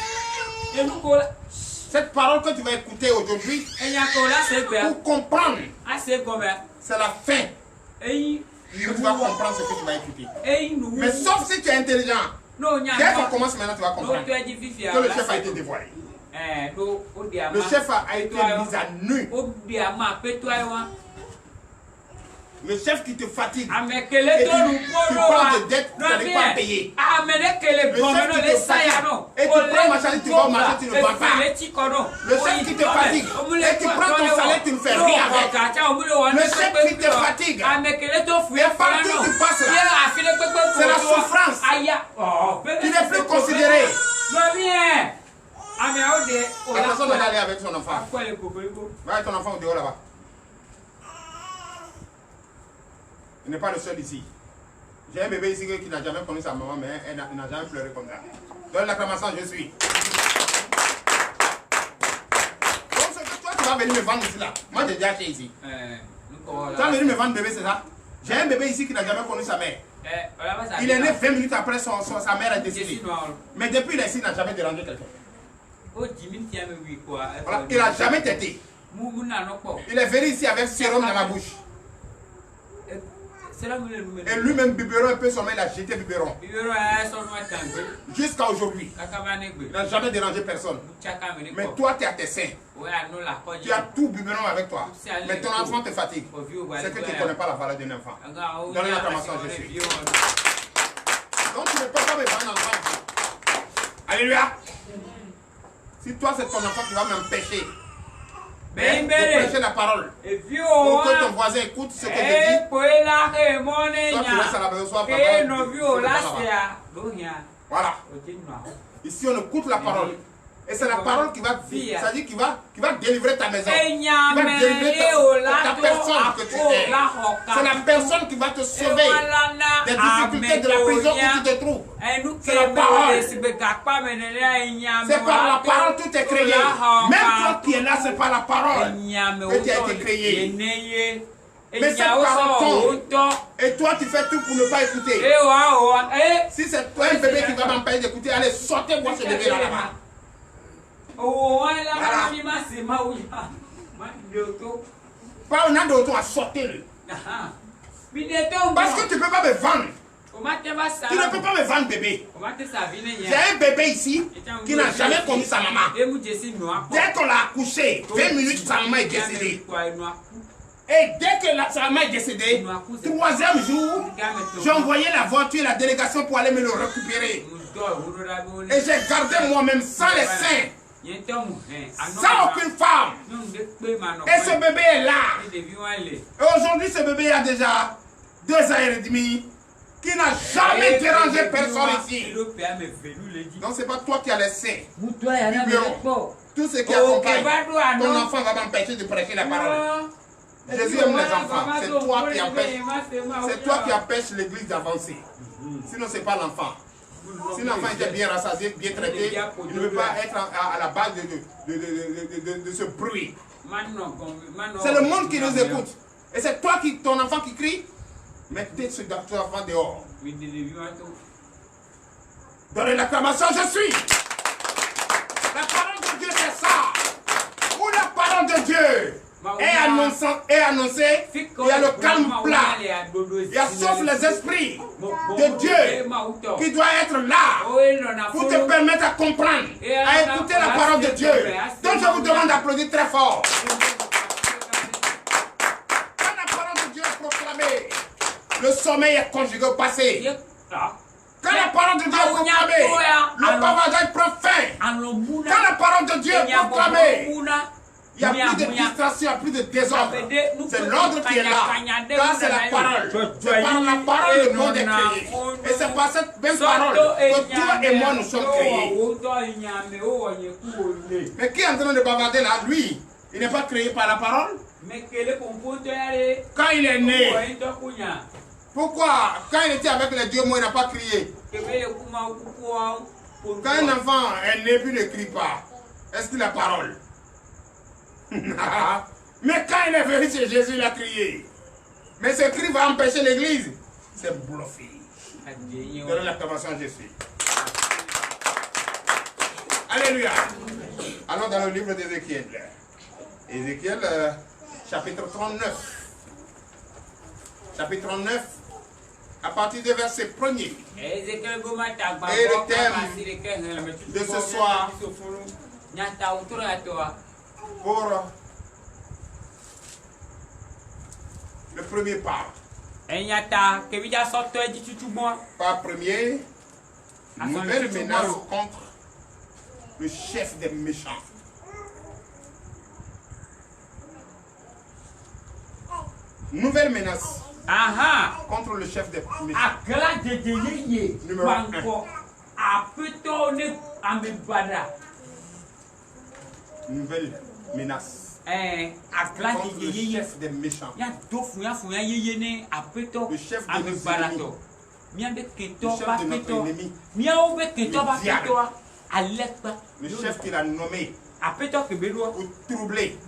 cette parole que tu vas écouter aujourd'hui, pour comprendre, c'est la fin. Que tu vas comprendre ce que tu vas écouter. Mais sauf si tu es intelligent, dès qu'on commence maintenant, tu vas comprendre que le chef a été dévoilé. Le chef a été mis à nu. Le chef qui te fatigue. Et tu parles de dette, tu n'arrives pas à payer. Le chef qui te fatigue. Et tu prends ma charge, tu vas au marché, tu ne vends pas. Le chef qui te fatigue. Et tu prends ton salaire, tu ne fais rien avec. Le chef qui te fatigue. Et partout tu passes là, c'est la souffrance. Tu n'es plus considéré. La personne va aller avec son enfant. Va avec ton enfant au dehors là-bas. Il n'est pas le seul ici. J'ai un bébé ici qui n'a jamais connu sa maman, mais elle n'a jamais pleuré comme ça. Donne l'acclamation, je suis. Donc ce que toi tu vas venir me vendre ici là. Moi j'ai déjà acheté ici. Tu vas venir me vendre bébé, c'est ça? J'ai un bébé ici qui n'a jamais connu sa mère. Il est né 20 minutes après sa mère est décédée. Mais depuis il est ici, il n'a jamais dérangé quelqu'un. Voilà, il n'a jamais têté. Il est venu ici avec sérum dans la bouche. Et lui-même, biberon, un peu sommet, il a jeté biberon. Jusqu'à aujourd'hui. Il n'a jamais dérangé personne. Mais toi, tu as tes seins. Tu as tout biberon avec toi. Mais ton enfant te fatigue. C'est que tu ne connais pas la valeur d'un enfant. Donne la commençant, je suis. Donc tu ne peux pas me vendre enfant. Alléluia. Si toi, c'est ton enfant qui va m'empêcher de prêcher la parole, pour que ton voisin écoute ce que je dis, soit tu restes à la maison, soit papa. Voilà. Ici, on écoute la parole. Et c'est la parole qui va vivre, c'est-à-dire qui va délivrer ta maison, qui va délivrer ta personne que tu es. C'est la personne qui va te sauver des difficultés de la prison où tu te trouves. C'est la parole. C'est par la parole que tu es créé. Même toi qui es là, c'est par la parole que tu as été créé. Mais cette parole tombe. Et toi, tu fais tout pour ne pas écouter. Si c'est toi un bébé qui va m'empêcher d'écouter, allez, sortez-moi ce bébé là-bas. Pas un an d'auto à sortir. Parce que tu ne peux pas me vendre. Tu ne peux pas me vendre bébé. J'ai un bébé ici qui n'a jamais connu sa maman. Dès qu'on l'a accouché, 20 minutes, sa maman est décédée. Et dès que sa maman est décédée, 3e jour, j'ai envoyé la voiture, la délégation pour aller me le récupérer. Et j'ai gardé moi-même sans les seins. Sans aucune femme. Et ce bébé est là. Et aujourd'hui, ce bébé a déjà 2 ans et demi qui n'a jamais dérangé personne ici. Donc c'est pas toi qui as les seins. Tout ce qui accompagne ton enfant va m'empêcher de prêcher la parole. Jésus aime les enfants. C'est toi qui empêches. C'est toi qui empêches l'église d'avancer. Sinon c'est pas l'enfant. Si l'enfant était bien rassasié, bien traité, il ne veut pas être à la base de ce bruit. C'est le monde qui nous écoute. Et c'est toi, ton enfant qui crie, mettez ce enfant dehors. Donnez l'acclamation, je suis. La parole de Dieu, c'est ça. est annoncé, il y a le calme plat. Il y a sauf les esprits de Dieu qui doit être là pour te permettre à comprendre, à écouter la parole de Dieu. Donc je vous demande d'applaudir très fort. Quand la parole de Dieu est proclamée, le sommeil est conjugué au passé. Quand la parole de Dieu est proclamée, le bavardage prend fin. Quand la parole de Dieu est proclamée, il n'y a plus de distraction, il n'y a plus de désordre. C'est l'ordre qui est là. Quand c'est la parole, c'est par la parole le monde est créé. Et c'est par cette même parole que toi et moi nous sommes créés. Mais qui est en train de bavarder là? Lui, il n'est pas créé par la parole. Quand il est né, pourquoi quand il était avec les dieux, moi il n'a pas crié? Quand un enfant est né puis ne crie pas, est-ce qu'il a parole? Mais quand il est venu chez Jésus, il a crié. Mais ce cri va empêcher l'église. C'est bluffé. Donnez l'acclamation à Jésus. Alléluia. Allons dans le livre d'Ézéchiel. Ézéchiel, chapitre 39. Chapitre 39, à partir du verset 1er. Et le thème de ce soir, pour le premier pas. Pas premier, nouvelle menace contre le chef des méchants. Nouvelle menace contre le chef des méchants. Numéro 1. Nouvelle menace. Contre le chef des méchants. Le chef de nos ennemis. Le chef de notre ennemi. Le diable. Le chef qu'il a nommé pour troubler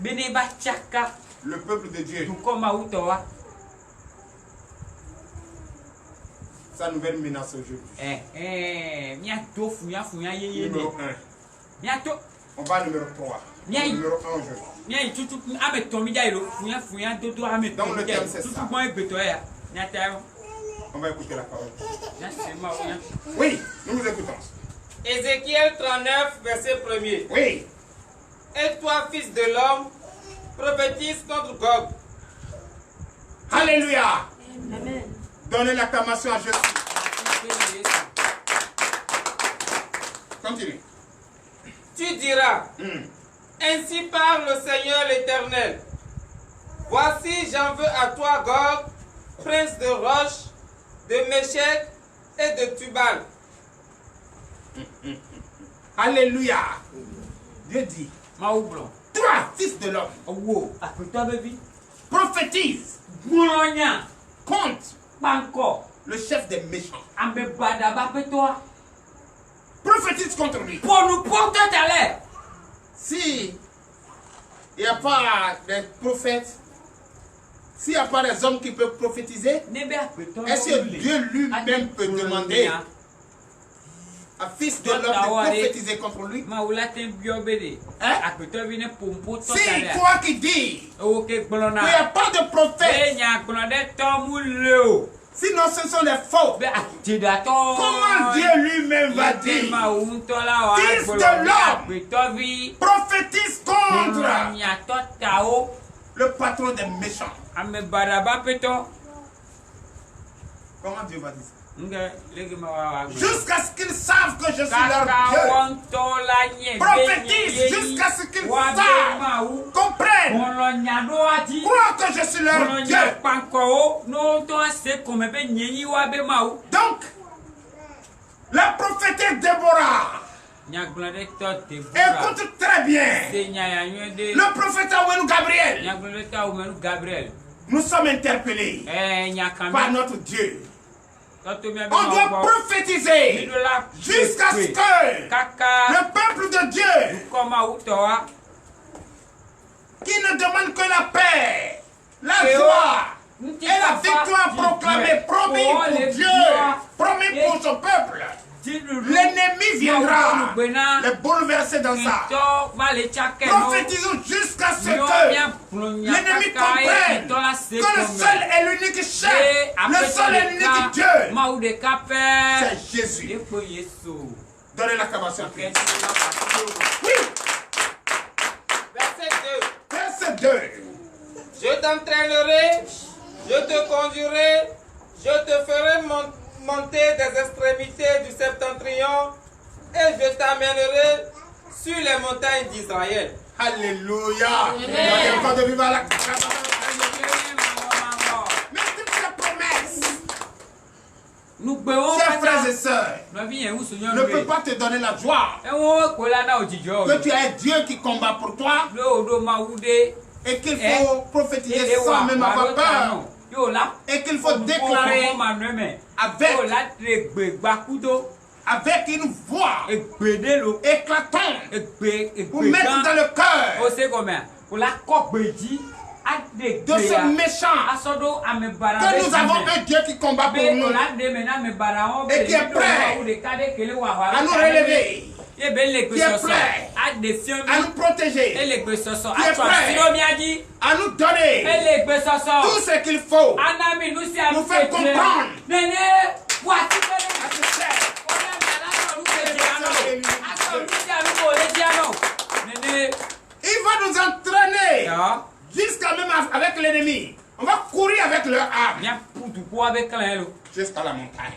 le peuple de Dieu. Sa nouvelle menace aujourd'hui. Numéro 1. On va à numéro 3. Numéro 1 aujourd'hui. Donc le thème c'est ça. On va écouter la parole. Oui, nous vous écoutons. Ézéchiel 39, verset 1er. Oui. Et toi, fils de l'homme, prophétise contre Gog. Alléluia. Amen. Donnez l'acclamation à Jésus. Continue. Tu diras, ainsi parle le Seigneur l'Éternel. Voici, j'en veux à toi, Gog, prince de Roche, de Méchec et de Tubal. Alléluia. Dieu dit, toi, fils de l'homme, prophétise contre le chef des méchants. Prophétise contre lui. Si il n'y a pas des prophètes, s'il n'y a pas des hommes qui peuvent prophétiser, est-ce que Dieu lui-même peut demander un fils de l'homme de prophétiser contre lui? C'est toi qui dis qu'il n'y a pas de prophète, sinon ce sont des faux. Comment Dieu lui-même va dire, fils de l'homme, prophétise contre le patron des méchants? Comment Dieu va dire ça? Jusqu'à ce qu'ils savent que je suis leur Dieu. Prophétise jusqu'à ce qu'ils savent, comprennent, croient que je suis leur Dieu. Donc, la prophétesse Déborah, écoute très bien. Le prophète Gabriel, nous sommes interpellés par notre Dieu. On doit prophétiser jusqu'à ce que le peuple de Dieu, qui ne demande que la paix, la joie et la victoire proclamée, promis pour Dieu, promis pour son peuple, l'ennemi viendra les bouleverser dans ça. Prophétisons jusqu'à ce que L'ennemi comprenne que le seul et l'unique chef, le seul et l'unique Dieu, c'est Jésus. Donnez l'acclamation à Christ. Oui. Verset 2. Je t'entraînerai, je te conduirai, je te ferai monter des extrémités du septentrion et je t'amènerai sur les montagnes d'Israël. Alléluia. Merci chers frères et sœurs, ne peut pas te donner la joie que tu as Dieu qui combat pour toi et qu'il faut prophétiser sans même avoir peur et qu'il faut déclarer avec une voix éclatante pour mettre dans le cœur de ce méchant que nous avons un Dieu qui combat pour nous et qui est prêt à nous relever, qui est prêt à nous protéger, qui est prêt à nous donner tout ce qu'il faut pour faire comprendre il va nous entraîner jusqu'à même avec l'ennemi. On va courir avec leur arme jusqu'à la montagne.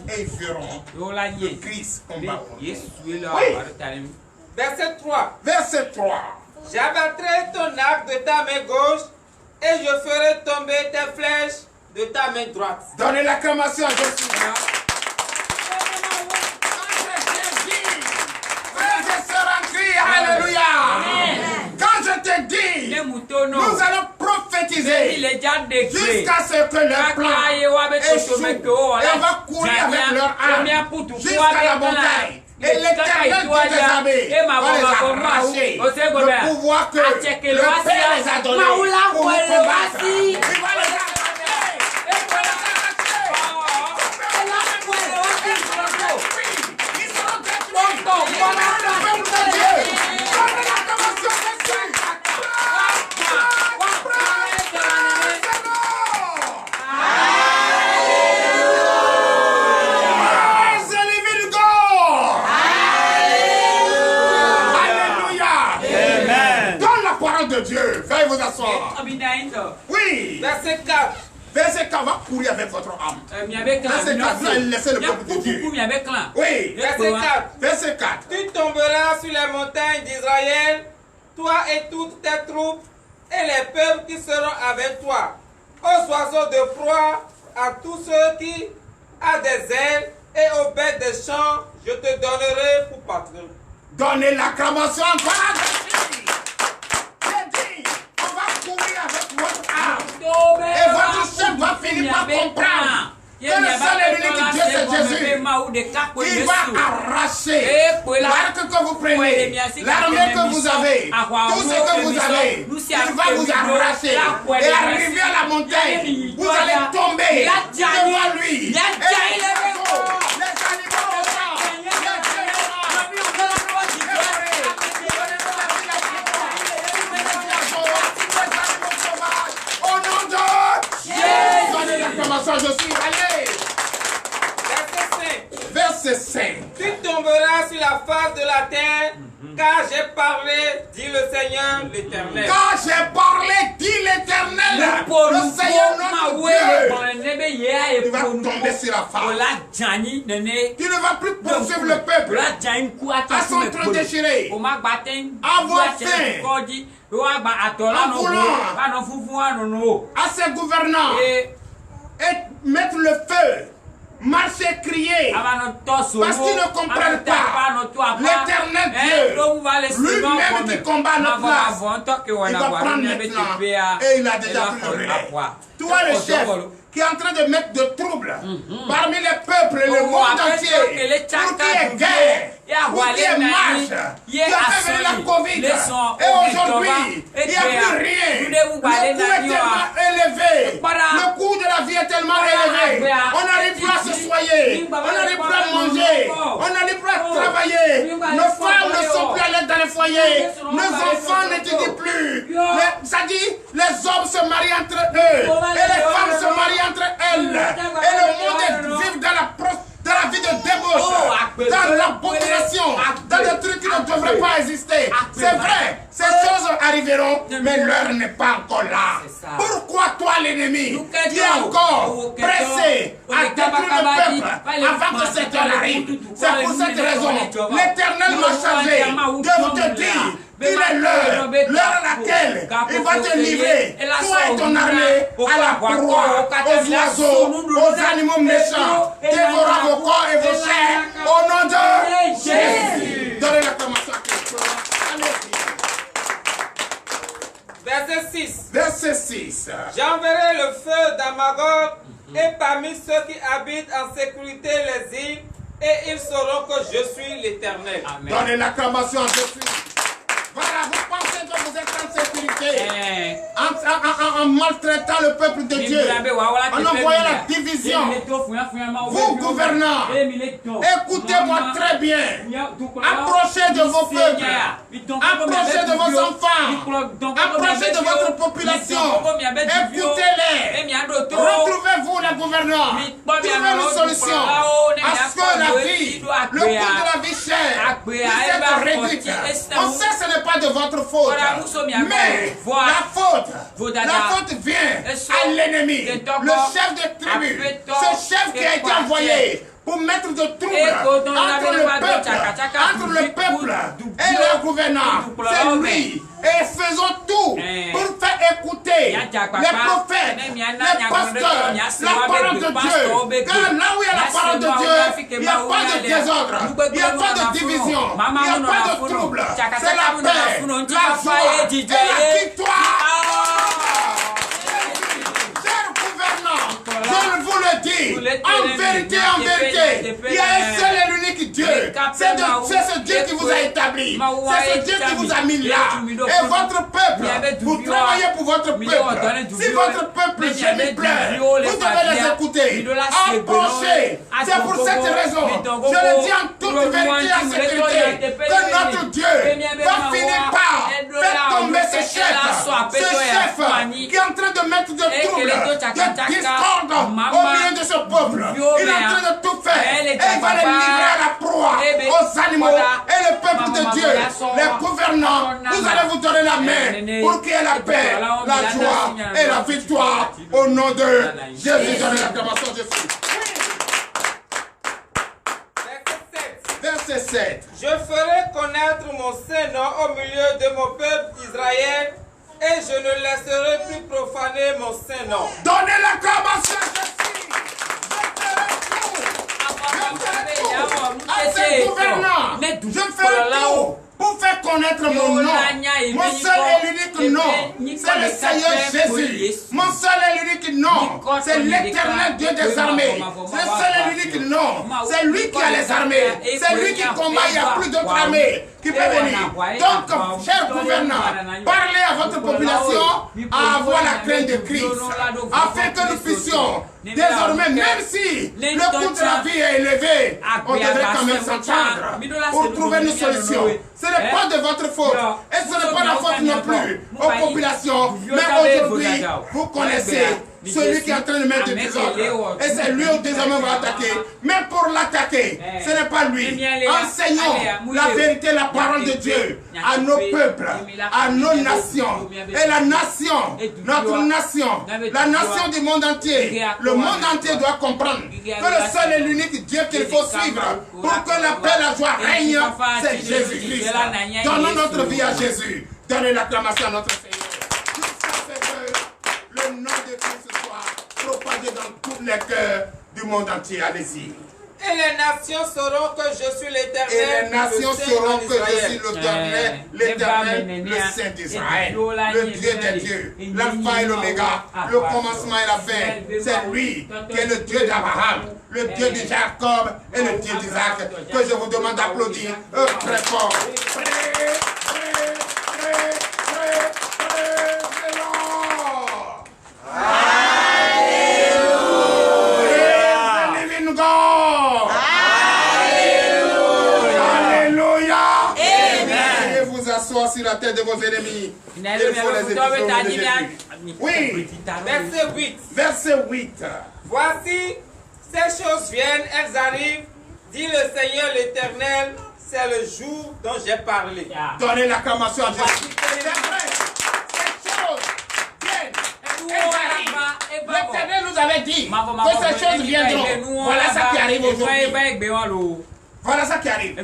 Et ils verront que Christ combat pour nous. Oui. Verset 3. Verset 3. J'abattrai ton arc de ta main gauche et je ferai tomber tes flèches de ta main droite. Donnez l'acclamation à Jésus. Alléluia. Quand je te dis, nous allons prophétiser jusqu'à ce que leur plan échoue. Et on va courir avec leur arme jusqu'à la montagne. Et l'Éternel Dieu des armées va les arracher le pouvoir que le Père les a donné pour vous combattre. Il va les arracher. De Dieu, veuillez vous asseoir. Oui. Verset 4. Verset 4, va courir avec votre âme. Verset 4, laissez le peuple de Dieu. Oui. Verset 4. Verset 4. Tu tomberas sur les montagnes d'Israël, toi et toutes tes troupes, et les peuples qui seront avec toi, aux oiseaux de proie, à tous ceux qui ont des ailes, et aux bêtes des champs, je te donnerai pour patron. Donnez l'acclamation encore à Jésus. Et votre chef va finir par comprendre que le seul et l'unique Dieu c'est Jésus. Il va arracher l'arc que vous prenez, l'armée que vous avez, tout ce que vous avez. Il va vous arracher et arriver à la montagne. Vous allez tomber devant lui. Et les animaux je suis allé. Verset 5. Tu tomberas sur la face de la terre, car j'ai parlé, dit le Seigneur l'Éternel. Car j'ai parlé, dit l'Éternel. Le Seigneur notre Dieu. Il va tomber sur la face. Tu ne vas plus poursuivre le peuple à s'entre-déchirer, à avoir faim, à ses gouvernants. Et mettre le feu, marcher, crier, parce qu'ils ne comprennent pas l'Éternel Dieu, lui-même qui combat notre place. Il va prendre maintenant, et il a déjà pris le relais. Toi le chef, qui est en train de mettre de troubles parmi les peuples, le monde entier, pour qu'il y ait guerre, pour qu'il y ait marche, qui a fait venir la Covid, et aujourd'hui, il n'y a plus rien. Le coût est tellement élevé, le coût de la vie est tellement élevé, on n'arrive plus à se soigner, on n'arrive plus à manger, on n'arrive plus à travailler, nos femmes ne sont plus à l'aide dans les foyers, nos enfants n'étudient plus, ça mais l'heure n'est pas encore là. Pourquoi toi, l'ennemi, tu es encore pressé à détruire le peuple avant que cette heure arrive? C'est pour cette raison, l'Éternel m'a chargé de te dire qu'il est l'heure à laquelle il va te livrer, toi et ton armée, à la proie, aux oiseaux, aux animaux méchants, dévorant vos corps et vos chairs, au nom de Jésus. Donnez l'acclamation à Christ. Verset 6. Verset 6. J'enverrai le feu dans Magog et parmi ceux qui habitent en sécurité les îles, et ils sauront que je suis l'Éternel. Donnez l'acclamation à Jésus. Voilà, vous pensez que vous êtes en sécurité en maltraitant le peuple de Dieu, en envoyant la division. Vous, gouvernants, écoutez-moi très bien. Approchez de vos peuples, approchez de vos enfants, approchez de votre population. Écoutez-les. Retrouvez-vous les gouvernants. Trouvez une solution à ce que la vie, le coût de la vie chère, puisse être réduite. On sait que ce n'est pas de votre faute, mais la faute vient à l'ennemi, le chef de tribu, ce chef qui a été envoyé pour mettre de trouble entre le peuple et le gouvernant. C'est lui. Et faisons tout pour faire écouter les prophètes, les pasteurs, la parole de Dieu. Car là où il y a la parole de Dieu, il n'y a pas de désordre, il n'y a pas de division, il n'y a pas de trouble. C'est la paix, la joie et la victoire. Je vous le dis, en vérité, il y a un seul et l'unique Dieu. C'est ce Dieu qui vous a établi. C'est ce Dieu qui vous a mis là. Et votre peuple, vous travaillez pour votre peuple. Si votre peuple gémit pleure, vous devez les écouter. Approchez. C'est pour cette raison, je le dis en toute vérité et en sécurité, que notre Dieu va finir par faire tomber ce chef qui est en train de mettre de trouble, de discorde au milieu de ce peuple. Il est en train de tout faire et il va les livrer à la proie, aux animaux et le peuple de Dieu. Les gouvernants, vous allez vous donner la main pour qu'il y ait la paix, la joie et la victoire au nom de Jésus. Donnez l'acclamation de Jésus. Verset 7. Je ferai connaître mon Saint-Nom au milieu de mon peuple Israël, et je ne laisserai plus profaner mon Saint-Nom. Donnez l'acclamation à Jésus. Je ferai tout. Je ferai tout pour faire connaître mon nom. Mon seul et l'unique nom, c'est le Seigneur Jésus. Mon seul et l'unique nom, c'est l'Éternel Dieu des armées. C'est le seul et l'unique nom, c'est lui qui a les armées. C'est lui qui combat, il n'y a plus d'autres armées qui peuvent venir. Donc, chers gouvernants, parlez à votre population à avoir la crainte de Christ, afin que nous puissions désormais, même si le coût de la vie est élevé, on devrait quand même s'entendre pour trouver une solution. Ce n'est pas de votre faute, et ce n'est pas la faute non plus aux populations, mais aujourd'hui, vous connaissez celui qui est en train de mettre du désordre. Et c'est lui qui désormais va attaquer. Mais pour l'attaquer, ce n'est pas lui. Enseignons la vérité, la parole de Dieu à nos peuples, à nos nations. Et la nation, notre nation, la nation du monde entier, le monde entier doit comprendre que le seul et l'unique Dieu qu'il faut suivre pour que la paix et la joie règnent, c'est Jésus-Christ. Donnons notre vie à Jésus. Donnez l'acclamation à notre Seigneur. Le nom de Christ soit propagé dans tous les cœurs du monde entier. Allez-y. Et les nations sauront que je suis l'Éternel. Et les nations sauront que je suis l'Éternel, le Saint d'Israël, le Dieu des dieux, l'Alpha et l'Oméga, le commencement et la fin. C'est lui qui est le Dieu d'Abraham, le Dieu de Jacob et le Dieu d'Isaac, que je vous demande d'applaudir très fort. Sur la tête de vos ennemis. Il faut les édifier. Oui. Verset 8. Verset 8. Voici, ces choses viennent, elles arrivent, dit le Seigneur l'Éternel, c'est le jour dont j'ai parlé. Donnez l'acclamation à Jésus. C'est vrai. Ces l'Éternel nous avait dit que ces choses viendront. Voilà ça qui arrive aujourd'hui. Voilà ça qui arrive.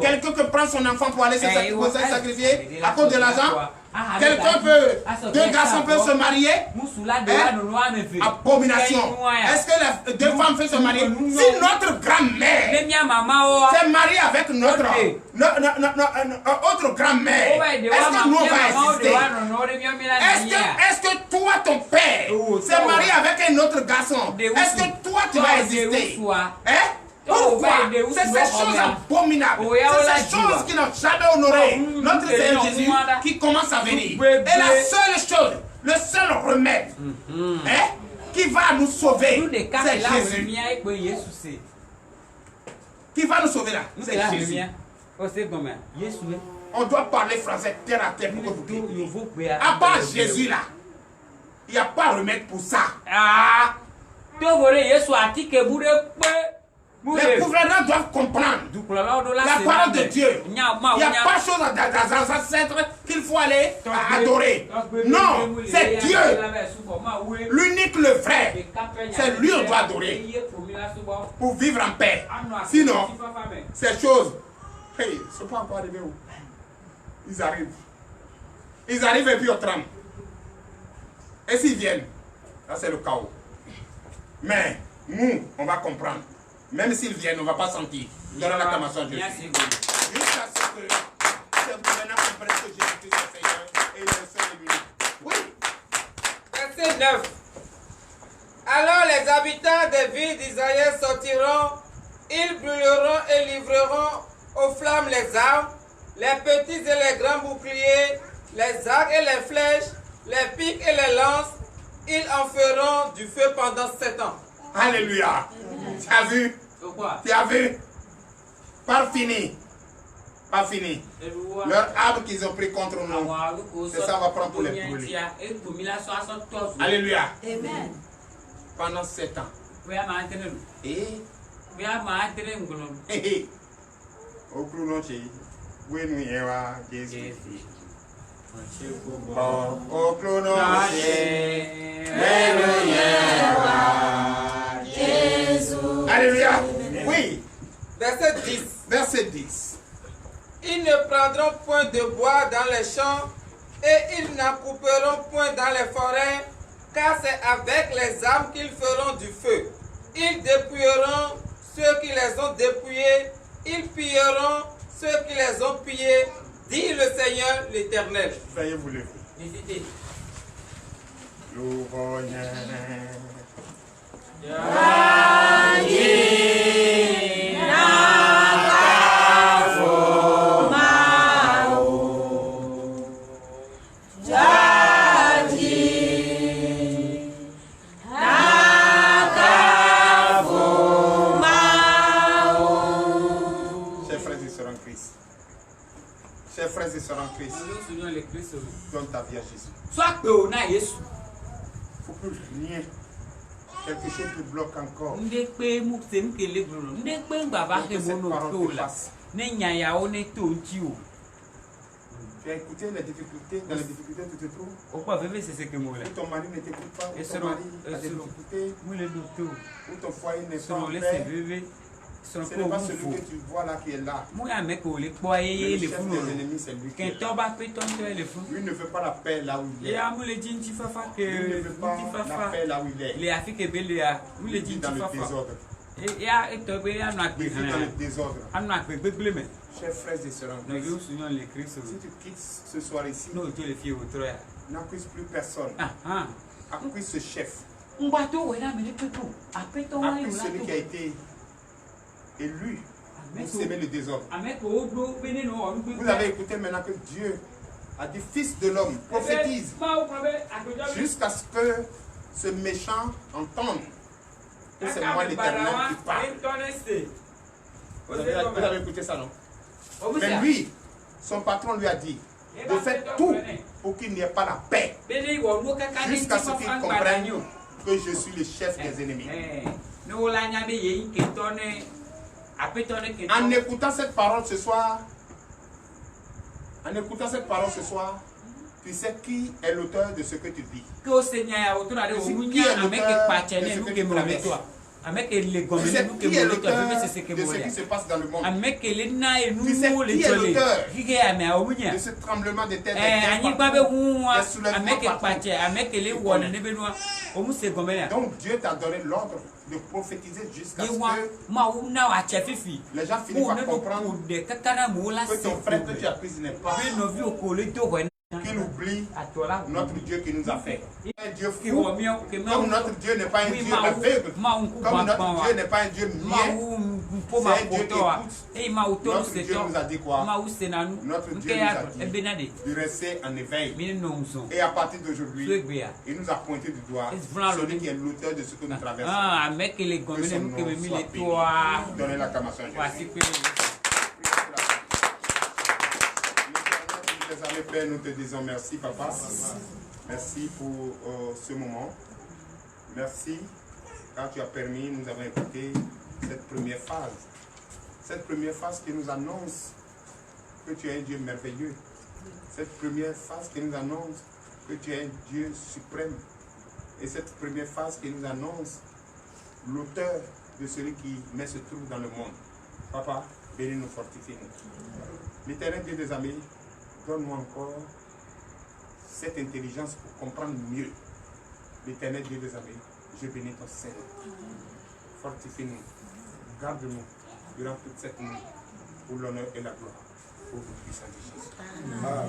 Quelqu'un qui prend son enfant pour aller se sacrifier à cause de l'argent. Quelqu'un peut, deux garçons peuvent se marier. Abomination. Est-ce que les deux femmes peuvent se marier? Si notre grand-mère s'est mariée avec notre autre grand-mère, est-ce que nous on va exister? Est-ce que toi, ton père, s'est marié avec un autre garçon? Est-ce que toi, tu vas exister? Pourquoi? C'est ces choses abominables. C'est ces choses qui n'ont jamais honoré notre Seigneur Jésus qui commence à venir. Et la seule chose, le seul remède qui va nous sauver, c'est Jésus. Qui va nous sauver là? C'est Jésus. On doit parler français terre à terre pour que vous puissiez. À part Jésus là, il n'y a pas de remède pour ça. Les gouvernants doivent comprendre la parole de Dieu. Il n'y a pas de chose dans les ancêtres qu'il faut aller adorer. Non, c'est Dieu. L'unique, le vrai. C'est lui qu'on doit adorer pour vivre en paix. Sinon, ces choses, hey, ils ne sont pas encore arrivés où? Ils arrivent. Ils arrivent et puis au tram. Et s'ils viennent, là c'est le chaos. Mais nous, on va comprendre. Même s'ils viennent, on ne va pas sentir. Dans l'acclamation de Dieu. Jusqu'à ce que ces gouvernants comprennent que Jésus-Christ est Seigneur et le seul et l'unique. Oui. Verset 9. Alors les habitants des villes d'Israël sortiront, ils brûleront et livreront aux flammes les armes, les petits et les grands boucliers, les arcs et les flèches, les pics et les lances. Ils en feront du feu pendant 7 ans. Alléluia. Tu as vu? Tu as vu? Pas fini. Pas fini. Leur arbre qu'ils ont pris contre nous, c'est ça, on va prendre pour les brûler. Alléluia. Amen. Pendant 7 ans. Et au plus long, oui, nous y avons Jésus. Au plus long, alléluia. Oui. Verset 10. Verset 10. Ils ne prendront point de bois dans les champs et ils n'en couperont point dans les forêts, car c'est avec les armes qu'ils feront du feu. Ils dépouilleront ceux qui les ont dépouillés, ils pilleront ceux qui les ont pillés, dit le Seigneur l'Éternel. Veuillez vous lever. Chers frères et sœurs en Christ, donne ta vie à Jésus. Il ne faut plus rien. Quelque chose te bloque encore. Tu as écouté les difficultés, dans les difficultés tu te trouves. Ou ton mari ne t'écoute pas, ou ton mari a des difficultés, ou ton foyer n'est pas en paix. Ce n'est pas celui que tu vois là qui est là. Le chef des ennemis, c'est lui qui est là. Lui ne veut pas la paix là où il est. Lui ne veut pas la paix là où il est. Il vit dans le désordre. Il vit dans le désordre. Chers frères et sœurs, si tu quittes ce soir ici, n'accuse plus personne. Accuse ce chef. Accuse celui qui a été élu pour s'aimer le désordre. Vous avez écouté maintenant que Dieu a dit, fils de l'homme, prophétise jusqu'à ce que ce méchant entende que c'est moi l'Éternel qui parle. Vous avez écouté ça, non? Mais lui, son patron lui a dit de faire tout pour qu'il n'y ait pas la paix, jusqu'à ce qu'il comprenne que je suis le chef des ennemis. En écoutant cette parole ce soir, Tu sais qui est l'auteur de ce que tu dis. Qui est l'auteur de ce que tu traverses. Tu sais qui est l'auteur de ce qui se passe dans le monde. Tu sais qui est l'auteur de ce tremblement de terre, des soulèvements partout. Donc Dieu t'a donné l'ordre de prophétiser jusqu'à ce que les gens finissent par comprendre que ton frère que tu as pris n'est pas, qu'il oublie notre Dieu qui nous a fait. Un Dieu fou, comme notre Dieu n'est pas un Dieu aveugle, comme notre Dieu n'est pas un Dieu muet, c'est un Dieu qui écoute. Notre Dieu nous a dit quoi? Notre Dieu nous a dit de rester en éveil. Et à partir d'aujourd'hui, il nous a pointé du doigt celui qui est l'auteur de ce que nous traversons. Que son nom soit béni. Donnez l'acclamation à Jésus. Amis Père, nous te disons merci, Papa. Merci pour ce moment. Merci car tu as permis, nous avons écouté cette première phase. Cette première phase qui nous annonce que tu es un Dieu merveilleux. Cette première phase qui nous annonce que tu es un Dieu suprême. Et cette première phase qui nous annonce l'auteur de celui qui met se trouve dans le monde. Papa, bénis-nous, fortifie-nous. L'Éternel Dieu des amis, donne-nous encore cette intelligence pour comprendre mieux. L'Éternel Dieu des amis, je bénis ton Seigneur. Fortifie-nous, garde-nous durant toute cette nuit pour l'honneur et la gloire. Au nom puissant de Jésus. Amen.